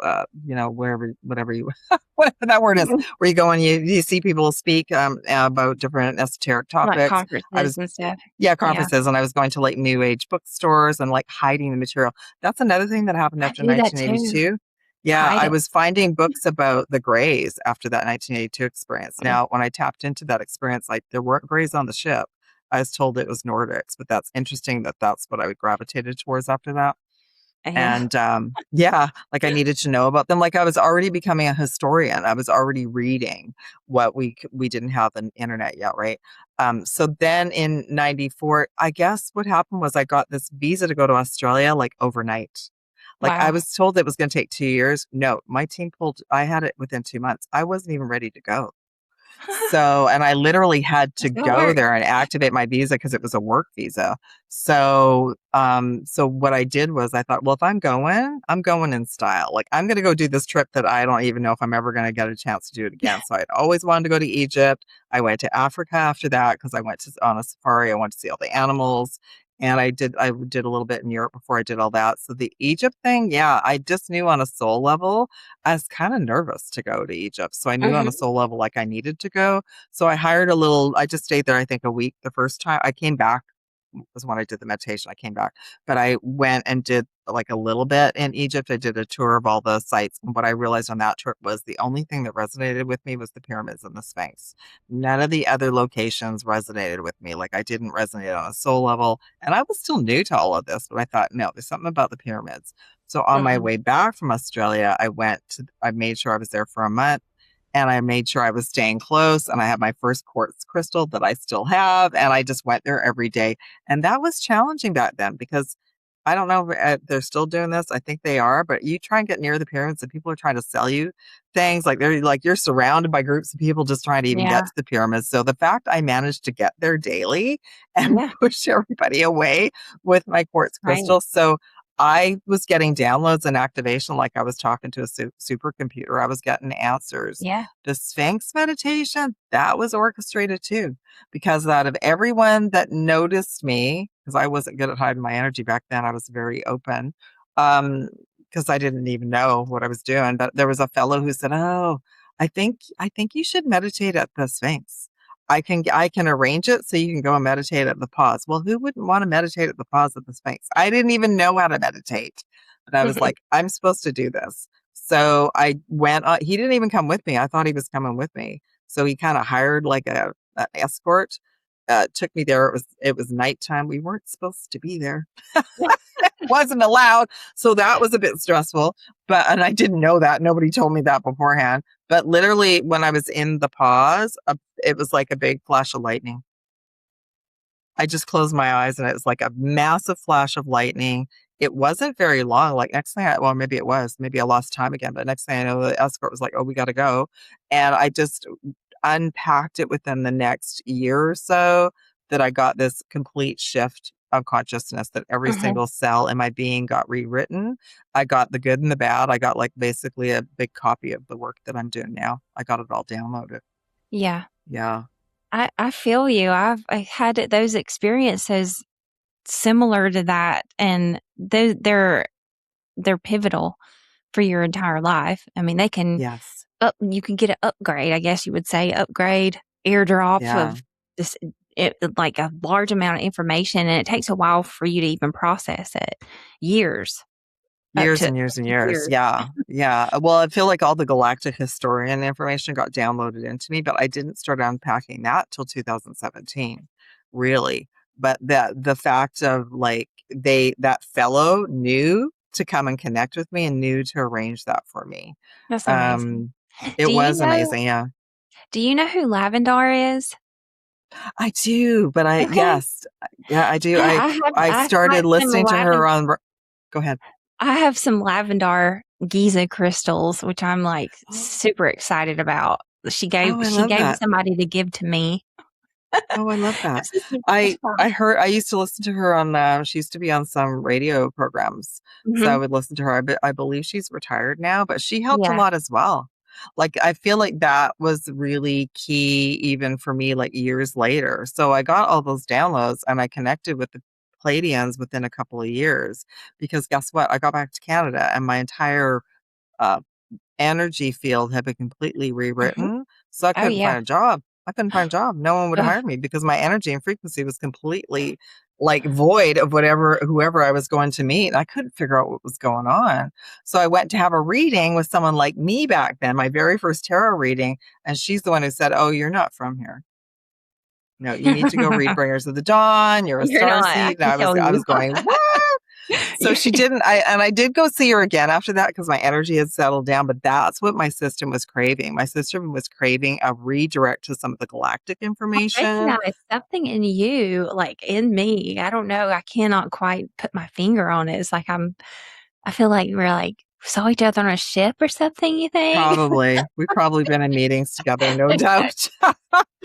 wherever, whatever you, whatever that word is, where you go and you see people speak about different esoteric Like topics. I conferences was, and stuff. yeah, Yeah. conferences, and I was going to like new age bookstores and like hiding the material. That's another thing that happened I after do that too. 1982. Yeah, Hide I it. was finding books about the Greys after that 1982 experience. Mm. Now, when I tapped into that experience, like there weren't Greys on the ship. I was told it was Nordics, but that's interesting that that's what I gravitated towards after that. Yeah. And yeah, like I needed to know about them. Like I was already becoming a historian. I was already reading what we didn't have the internet yet, right? So then in 94, I guess what happened was I got this visa to go to Australia like overnight. Like I Wow. was told it was going to take 2 years. No, my team pulled, I had it within 2 months. I wasn't even ready to go. So, and I literally had to That's a lot of go work. there and activate my visa because it was a work visa. So what I did was I thought, well, if I'm going in style. Like I'm going to go do this trip that I don't even know if I'm ever going to get a chance to do it again. So I'd always wanted to go to Egypt. I went to Africa after that because I went on a safari. I went to see all the animals. And I did a little bit in Europe before I did all that. So the Egypt thing, yeah, I just knew on a soul level I was kind of nervous to go to Egypt. So I knew on a Mhm. soul level like I needed to go. So I just stayed there, I think, a week the first time. I came back was when I did the meditation. I came back, but I went and did like a little bit in Egypt. I did a tour of all the sites. And what I realized on that trip was the only thing that resonated with me was the pyramids and the Sphinx. None of the other locations resonated with me. Like I didn't resonate on a soul level. And I was still new to all of this, but I thought, no, there's something about the pyramids. So on my Mhm. way back from Australia, I made sure I was there for a month, and I made sure I was staying close, and I had my first quartz crystal that I still have. And I just went there every day. And that was challenging back then because I don't know if they're still doing this. I think they are, but you try and get near the pyramids and people are trying to sell you things. Like they're like you're surrounded by groups of people just trying to even get Yeah. to the pyramids. So the fact I managed to get there daily and Yeah. push everybody away with my quartz Right. crystals. So I was getting downloads and activation like I was talking to a supercomputer. I was getting answers. Yeah. The Sphinx meditation, that was orchestrated too because out of everyone that noticed me, because I wasn't good at hiding my energy back then, I was very open, because I didn't even know what I was doing. But there was a fellow who said, "Oh, I think you should meditate at the Sphinx. I can arrange it so you can go and meditate at the pause." Well, who wouldn't want to meditate at the pause of the Sphinx? I didn't even know how to meditate, but I was like, I'm supposed to do this. So I went. He didn't even come with me. I thought he was coming with me. So he kind of hired like an escort, took me there. It was nighttime. We weren't supposed to be there. Wasn't allowed. So that was a bit stressful. And I didn't know that. Nobody told me that beforehand. But literally, when I was in the pause, it was like a big flash of lightning. I just closed my eyes and it was like a massive flash of lightning. It wasn't very long. Like next thing well, maybe it was. Maybe I lost time again. But next thing I know, the escort was like, "Oh, we got to go." And I just unpacked it within the next year or so that I got this complete shift of consciousness that every Mhm. single cell in my being got rewritten. I got the good and the bad. I got like basically a big copy of the work that I'm doing now. I got it all downloaded. Yeah. Yeah. I feel you. I had those experiences similar to that, and they're pivotal for your entire life. I mean, they can Yes. you can get an upgrade, I guess you would say, upgrade, airdrop Yeah. of this like a large amount of information, and it takes a while for you to even process it. Years, up Years to and years and years. years. Yeah. Yeah. Well, I feel like all the Galactic Historian information got downloaded into me, but I didn't start unpacking that till 2017, really. But the fact of like that fellow knew to come and connect with me and knew to arrange that for me. That's amazing. Um, it Do you was know amazing. Yeah. do you know who Lavendar is? I do, but Okay. yes. Yeah, I do. I I I have I I've started got some listening to her lavender. on Go ahead. I have some lavendar Giza crystals, which I'm like super excited about. Oh, I She love gave that. somebody to give to me. Oh, I love that. This is the I best part. I heard I used to listen to her on, she used to be on some radio programs, so I Mhm. would listen to her. I believe she's retired now, but she helped a Yeah. lot as well. Like, I feel like that was really key even for me, like, years later. So I got all those downloads, and I connected with the Pleiadians within a couple of years because guess what? I got back to Canada, and my entire, uh energy field had been completely Mhm. rewritten, so I Oh, couldn't yeah. find a job. I couldn't find a job. No one would Ugh. hire me because my energy and frequency was completely, like, void of whoever I was going to meet. I couldn't figure out what was going on. So I went to have a reading with someone like me back then, my very first tarot reading, and she's the one who said, "Oh, you're not from here. No, you need to go read Bringers of the Dawn. You're a You're not, I starseed." And can I was tell I you. was going, "What?" So You're she didn't I did go see her again after that because my energy had settled down, but that's what my system was craving. My system was craving a redirect to some of the galactic I information. recognize something in you, like, in me. I don't know, I cannot quite put my finger on it. It's like I feel like we're, like, saw each other on a ship or something, you think? Probably. We've probably been in meetings together, no doubt.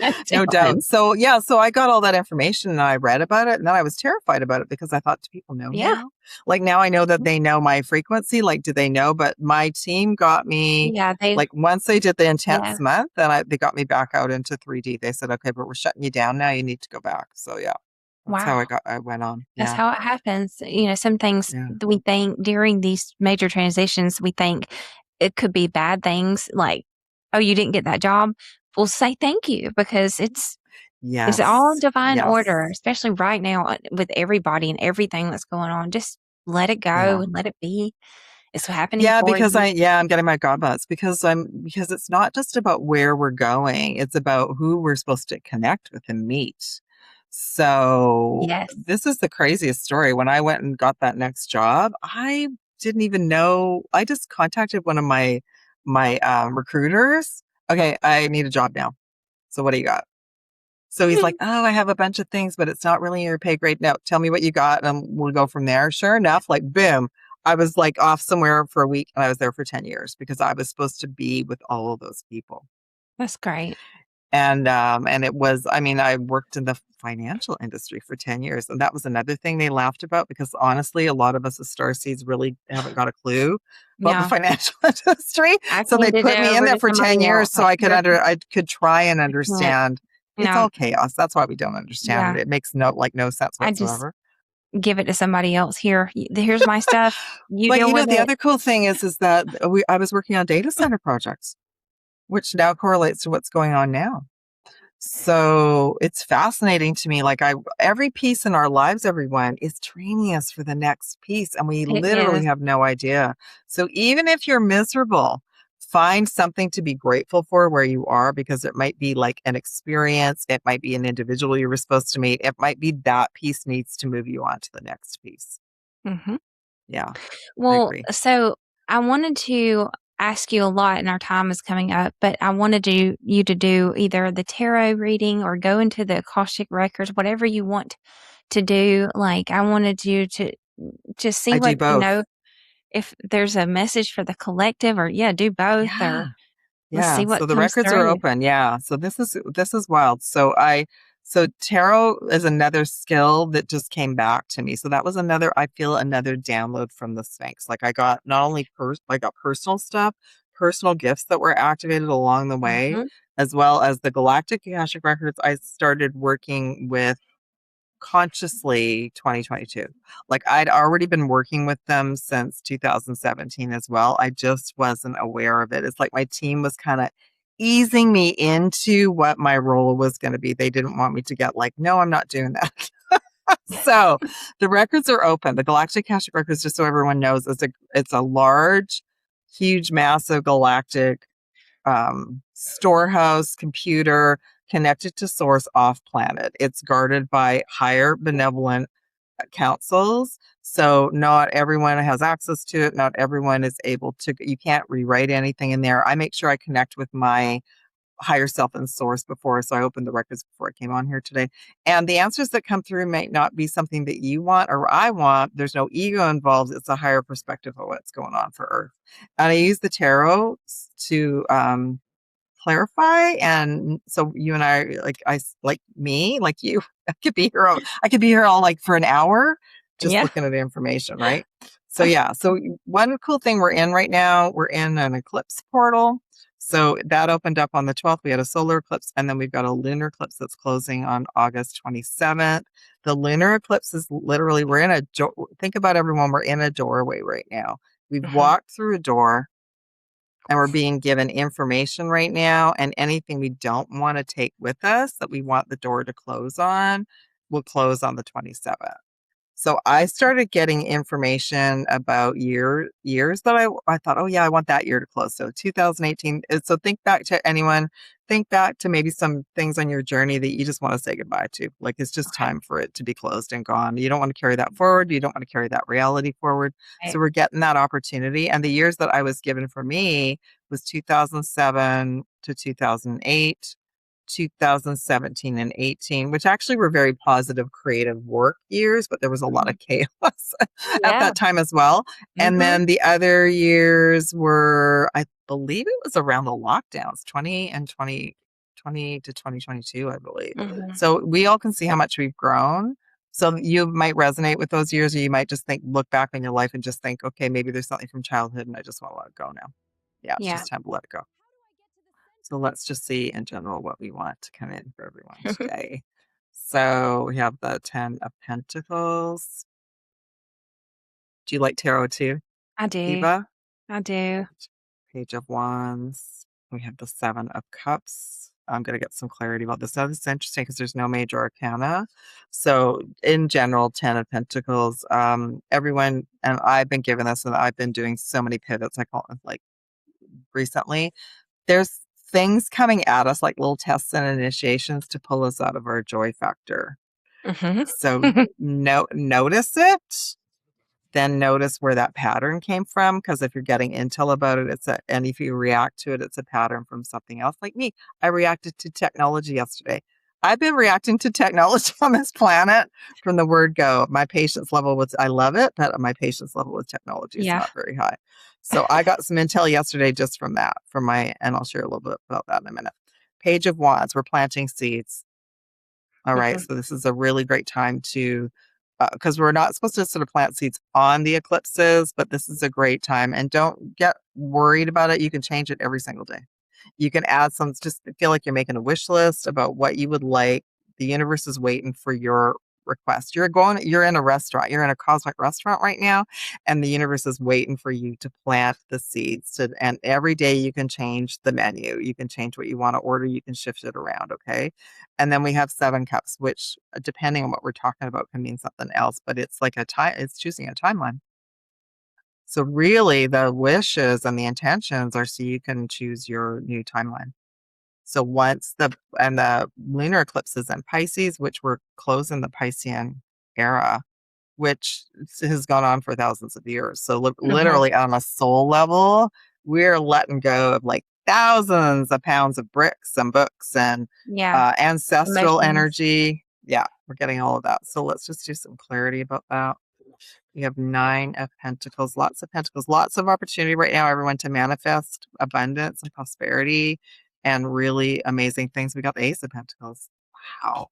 A No doubt. ton. So, yeah, so I got all that information and I read about it and then I was terrified about it because I thought, do people know Yeah. now? Like now I know that they know my frequency. Like, do they know? But my team got me Yeah, they like once they did the intense yeah. month, then they got me back out into 3D. They said, okay, but we're shutting you down now. You need to go back. So yeah, that's how Wow. I went on. That's Yeah. how it happens. You know, some things Yeah. that we think during these major transitions, we think it could be bad things like, "Oh, you didn't get that job?" Well, say thank you because it's all Yes. divine order, Yes. especially right now, with everybody and everything that's going on. Just let it go Yeah. and let it be. It's happening Yeah, for because you. I'm getting my god butts because it's not just about where we're going, it's about who we're supposed to connect with and meet. So, Yes. this is the craziest story. When I went and got that next job, I didn't even know I just contacted one of my recruiters. "Okay, I need a job now. So what do you got?" So he's like, oh, I have a bunch of things, but it's not really your pay grade. No, tell me what you got and we'll go from there. Sure enough, like, boom, I was like off somewhere for a week and I was there for 10 years because I was supposed to be with all of those people. That's great. And it was, I mean, I worked in the financial industry for 10 years. And that was another thing they laughed about because honestly, a lot of us as Starseeds really haven't got a clue about the Yeah. financial industry. I So they handed put it me in over there to for 10 somebody else. years so I could I could try and I can't. understand. It's No. all chaos. That's why we don't understand it. Yeah. It makes no sense I just whatsoever. give it to somebody else. Here's my stuff. You But deal you know, with the it. other cool thing is that I was working on data center projects, which now correlates to what's going on now. So it's fascinating to me. Like every piece in our lives, everyone is training us for the next piece, and we It literally is. have no idea. So even if you're miserable, find something to be grateful for where you are, because it might be like an experience. It might be an individual you were supposed to meet. It might be that piece needs to move you on to the next piece. Hmm. Yeah, I Well, agree. so I wanted to ask you a lot, and our time is coming up, but I wanted you to do either the tarot reading or go into the Akashic records, whatever you want to do. Like, I wanted you to just see I do what, both. if there's a message for the collective, or yeah, do both, Yeah. or let's Yeah, see what so the comes records are through. open. Yeah. So this is wild. So tarot is another skill that just came back to me. So that was I feel another download from the Sphinx. Like I got not only I got personal stuff, personal gifts that were activated along the way, Hmm. as well as the Galactic Akashic records. I started working with consciously 2022. Like I'd already been working with them since 2017 as well. I just wasn't aware of it. It's like my team was kind of easing me into what my role was going to be. They didn't want me to get like, no, I'm not doing that. So the records are open. The Galactic Akashic records, just so everyone knows, it's a large, huge, massive galactic storehouse computer connected to source off planet. It's guarded by higher benevolent councils. So not everyone has access to it. Not everyone is able to, you can't rewrite anything in there. I make sure I connect with my higher self and source before. So I opened the records before I came on here today. And the answers that come through might not be something that you want or I want. There's no ego involved. It's a higher perspective of what's going on for Earth. And I use the tarot to clarify. And so you and I, like me, like you, I could be here all like for an hour just Yeah. looking at information, right? So yeah, so one cool thing we're in right now, we're in an eclipse portal. So that opened up on the 12th. We had a solar eclipse, and then we've got a lunar eclipse that's closing on August 27th. The lunar eclipse is literally, think about everyone, we're in a doorway right now. We've Hmm. walked through a door and we're being given information right now, and anything we don't want to take with us that we want the door to close on will close on the 27th. So I started getting information about years that I thought, oh yeah, I want that year to close. So 2018. So think back to maybe some things on your journey that you just want to say goodbye to. Like it's just Okay. time for it to be closed and gone. You don't want to carry that forward. You don't want to carry that reality forward. So Right. we're getting that opportunity. And the years that I was given for me was 2007 to 2008. 2017 and 18, which actually were very positive creative work years, but there was a lot of chaos at Yeah. that time as well. And Hmm. then the other years were, I believe it was around the lockdowns, 20 to 2022, I believe. Hmm. So we all can see how much we've grown. So you might resonate with those years, or you might just look back on your life and just think, okay, maybe there's something from childhood and I just want to let it go now. Yeah, it's Yeah. just time to let it go. So let's just see in general what we want to come in for everyone today. So we have the 10 of Pentacles. Do you like tarot too, I do. Eva? I do. Page of Wands. We have the 7 of Cups. I'm going to get some clarity about this. Now, this is interesting because there's no major arcana. So in general, 10 of Pentacles, everyone, and I've been given this and I've been doing so many pivots, I call it like recently. There's things coming at us like little tests and initiations to pull us out of our joy factor. Hmm. So notice it, then notice where that pattern came from. Because if you're getting intel about it, and if you react to it, it's a pattern from something else. Like me, I reacted to technology yesterday. I've been reacting to technology on this planet from the word go. My patience level with, I love it, but my patience level with technology is Yeah. not very high. So I got some intel yesterday just from that, and I'll share a little bit about that in a minute. Page of Wands, we're planting seeds. All right. Mhm. So this is a really great time to, because we're not supposed to sort of plant seeds on the eclipses, but this is a great time. And don't get worried about it. You can change it every single day. You can add some, just feel like you're making a wish list about what you would like. The universe is waiting for your request. You're in a restaurant, you're in a cosmic restaurant right now, and the universe is waiting for you to plant the seeds. And every day you can change the menu. You can change what you want to order. You can shift it around. Okay. And then we have 7 cups, which depending on what we're talking about can mean something else, but it's like it's choosing a timeline. So really the wishes and the intentions are so you can choose your new timeline. So the lunar eclipse is in Pisces, which we're closing the Piscean era, which has gone on for thousands of years. So Mhm. literally on a soul level, we're letting go of like thousands of pounds of bricks and books and Yeah. ancestral Emotions. energy. Yeah, we're getting all of that. So let's just do some clarity about that. We have 9 of Pentacles, lots of opportunity right now, everyone, to manifest abundance and prosperity and really amazing things. We got the Ace of Pentacles. Wow.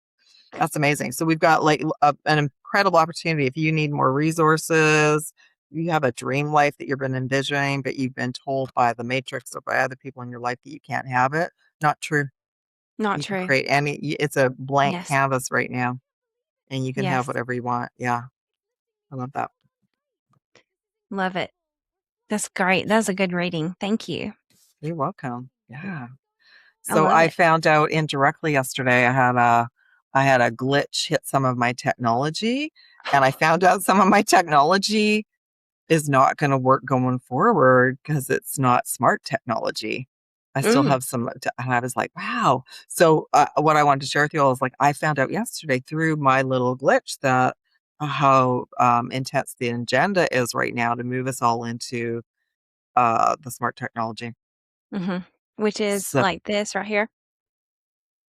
That's amazing. So we've got like an incredible opportunity. If you need more resources, you have a dream life that you've been envisioning, but you've been told by the matrix or by other people in your life that you can't have it. Not true. Not You can true. create it's a blank Yes. canvas right now and you can have Yes. whatever you want. Yeah. I love that. Love it. That's great. That's a good reading. Thank you. You're welcome. Yeah. I So love I it. found out indirectly yesterday I had a glitch hit some of my technology, and I found out some of my technology is not going to work going forward because it's not smart technology. I still Mm. have and I was like, wow. So what I wanted to share with you all is like I found out yesterday through my little glitch that how intense the agenda is right now to move us all into the smart technology. Mhm. Which is So like this right here.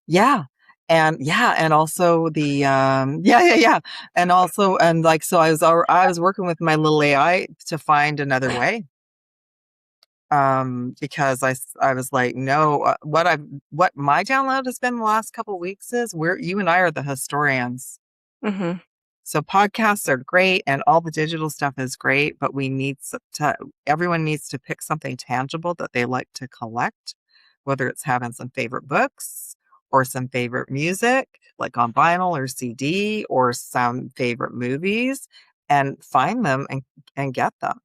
yeah. And also yeah. And also, and like, so I was working with my little AI to find another way. Because I was like, no, what my download has been the last couple weeks is you and I are the historians. Mhm. So podcasts are great and all the digital stuff is great, but everyone needs to pick something tangible that they like to collect, whether it's having some favorite books or some favorite music, like on vinyl or CD, or some favorite movies, and find them and get them.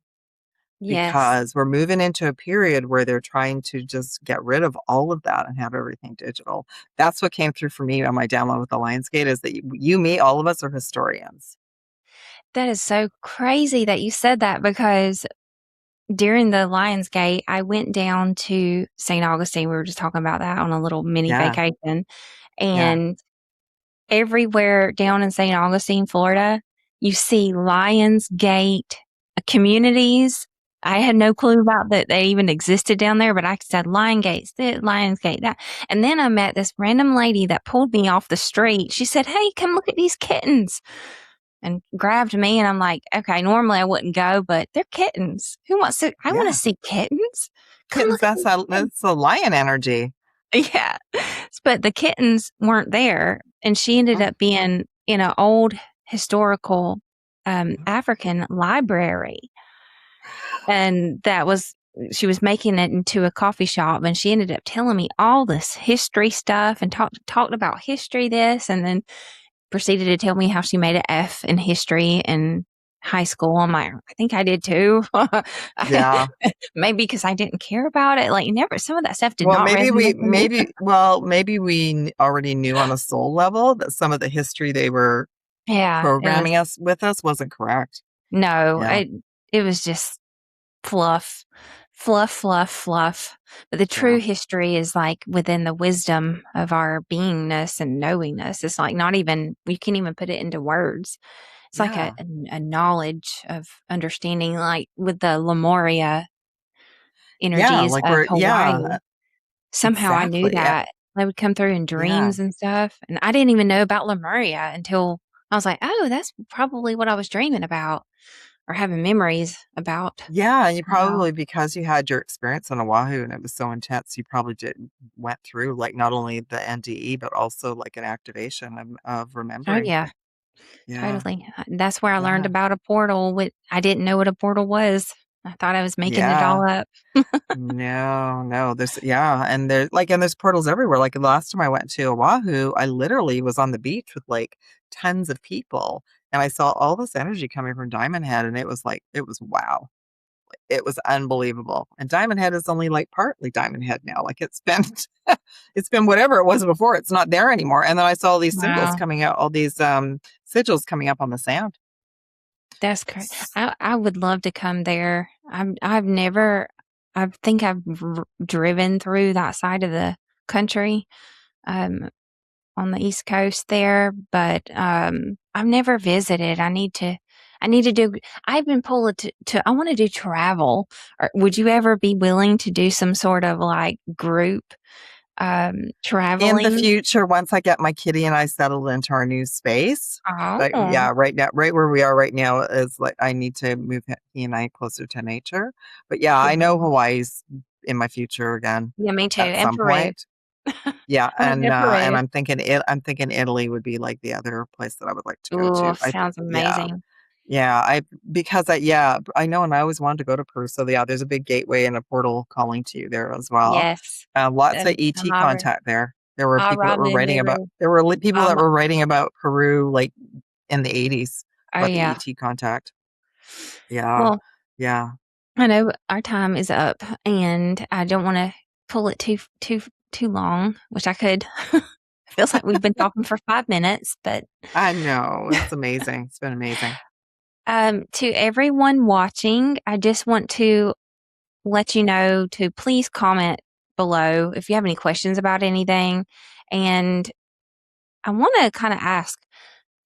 Yes. Because we're moving into a period where they're trying to just get rid of all of that and have everything digital. That's what came through for me on my download with the Lionsgate is that me, all of us are historians. That is so crazy that you said that because during the Lionsgate, I went down to St. Augustine. We were just talking about that on a little mini Yeah, vacation. yeah, And everywhere down in St. Augustine, Florida, you see Lionsgate communities. I had no clue about that they even existed down there, but I said Lionsgate, that. And then I met this random lady that pulled me off the street. She said, "Hey, come look at these kittens." And grabbed me, and I'm like, okay, normally I wouldn't go, but they're kittens. Who wants to? I want to yeah. see kittens. Come Kittens, look at these kittens. that's a lion energy. Yeah. But the kittens weren't there. And she ended Oh, up being in an old historical African library. And she was making it into a coffee shop. And she ended up telling me all this history stuff and talked about history, this, and then proceeded to tell me how she made an F in history in high school. I'm like, I think I did too. yeah. Maybe because I didn't care about it. Like, never, some of that stuff did Well, not resonate with me. maybe we already knew on a soul level that some of the history they were Yeah, it was programming us wasn't correct. no, Yeah, it was just fluff, fluff, fluff, fluff. But the yeah, true history is like within the wisdom of our beingness and knowingness. It's like not even, you can't even put it into words. It's like yeah, a knowledge of understanding, like with the Lemuria yeah. energies Like of we're Hawaii. yeah, Somehow I knew exactly. that. They would come through in Yeah. dreams and stuff, and I didn't even know about Lemuria until I was like, "Oh, that's probably what I was dreaming about or having memories about." Yeah, and you So, probably because you had your experience on Oahu and it was so intense, you probably went through, like, not only the NDE, but also, like, an activation of oh, remembering. yeah, Yeah, totally. That's where I learned yeah, about a portal. I didn't know what a portal was. I thought I was making it yeah. all up. No, no, there's yeah, and there's portals everywhere, like, the last time I went to Oahu, I literally was on the beach with, like, tons of people, and I saw all this energy coming from Diamond Head, and it was wow. It was unbelievable, and Diamond Head is only, like, partly Diamond Head now, like, it's been it's been whatever it was before, it's not there anymore, and then I saw all these symbols Wow, coming out, all these, sigils coming up on the sand. that's crazy. S I would love to come there. I've never I think I've driven through that side of the country, um, on the East Coast there, but, I've never visited. I need to do I've been pulled to I wanna do travel. Or would you ever be willing to do some sort of, like, group, In the traveling? future, once I get my kitty and I settled into our new space, but, Oh, yeah, right where we are right now is, like, I need to move he and I closer to nature, but, yeah, I know yeah. Hawaii's in my future again Yeah, me too, at and some Peru. point. Yeah, I wanna go to and Peru. I'm thinking Italy would be, like, the other place that I would like to go Ooh, to. I th sounds yeah. amazing. Yeah, I because I yeah, I know, and I always wanted to go to Peru, so, yeah, there's a big gateway and a portal calling to you there as well. Yes. Lots of I'm ET already contact there. There were people that were writing about Aramumu. there were li people that Um, were writing about Peru, like, in the '80s, oh, about the yeah. ET contact. Yeah, Well, yeah. I know our time is up, and I don't wanna pull it too long, which I could. Feels like we've been talking for 5 minutes, but, I know, it's amazing, it's been amazing. to everyone watching, I just want to let you know to please comment below if you have any questions about anything, and I wanna kinda ask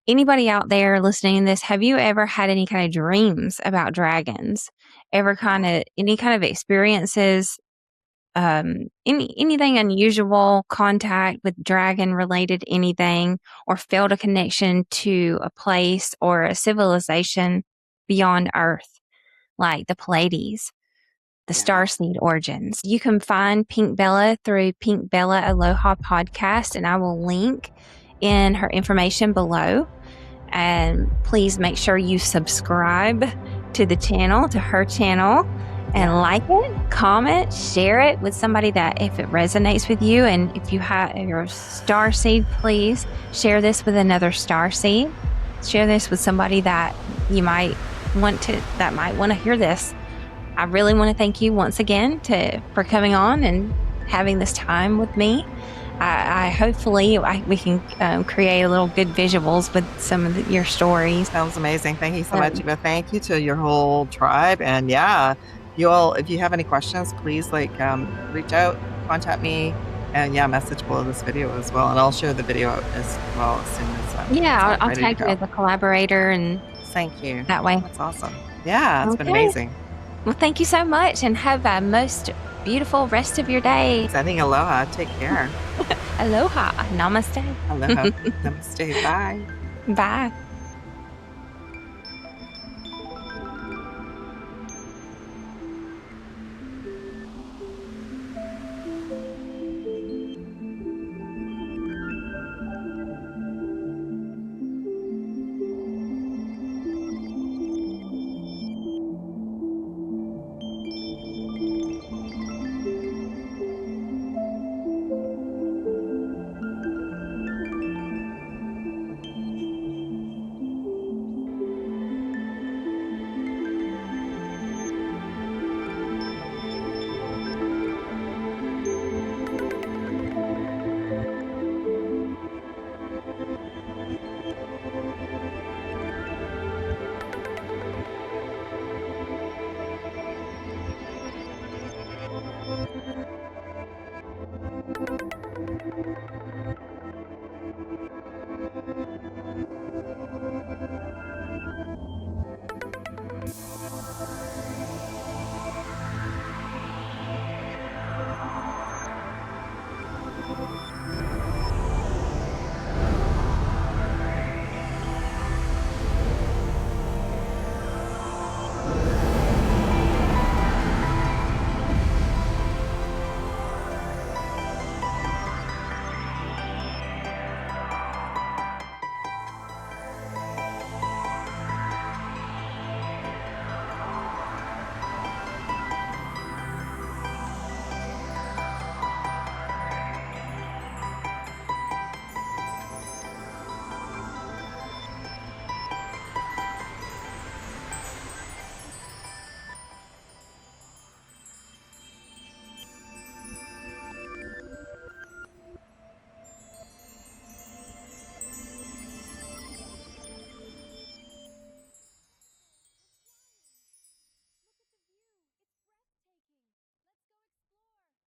anybody out there listening to this, have you ever had any kind of dreams about dragons? Ever kinda any kind of experiences, anything unusual, contact with dragon related anything, or felt a connection to a place or a civilization beyond Earth, like the Pleiades, the Yeah. Starseed origins? You can find Pink Bella through Pink Bella Aloha podcast, and I will link in her information below. And please make sure you subscribe to the channel, to her channel, and Yeah. like it, comment, share it with somebody that if it resonates with you. And if you have your star seed, please share this with another star seed. Share this with somebody that you might that might want to hear this. I really want to thank you once again for coming on and having this time with me. I hopefully we can create a little good visuals with some of your stories. Sounds amazing. Thank you so much, Um, Eva. Thank you to your whole tribe. And yeah, you all, if you have any questions, please reach out, contact me, and yeah, message below this video as well. And I'll share the video out as well as soon as it's yeah, all I'll ready to tag you go. as a collaborator, and Thank you. that way. That's awesome. Yeah, it's been Okay. amazing. Well, thank you so much, and have a most beautiful rest of your day. Sending aloha. Take care. Aloha. Namaste. Aloha. Namaste. Bye. Bye.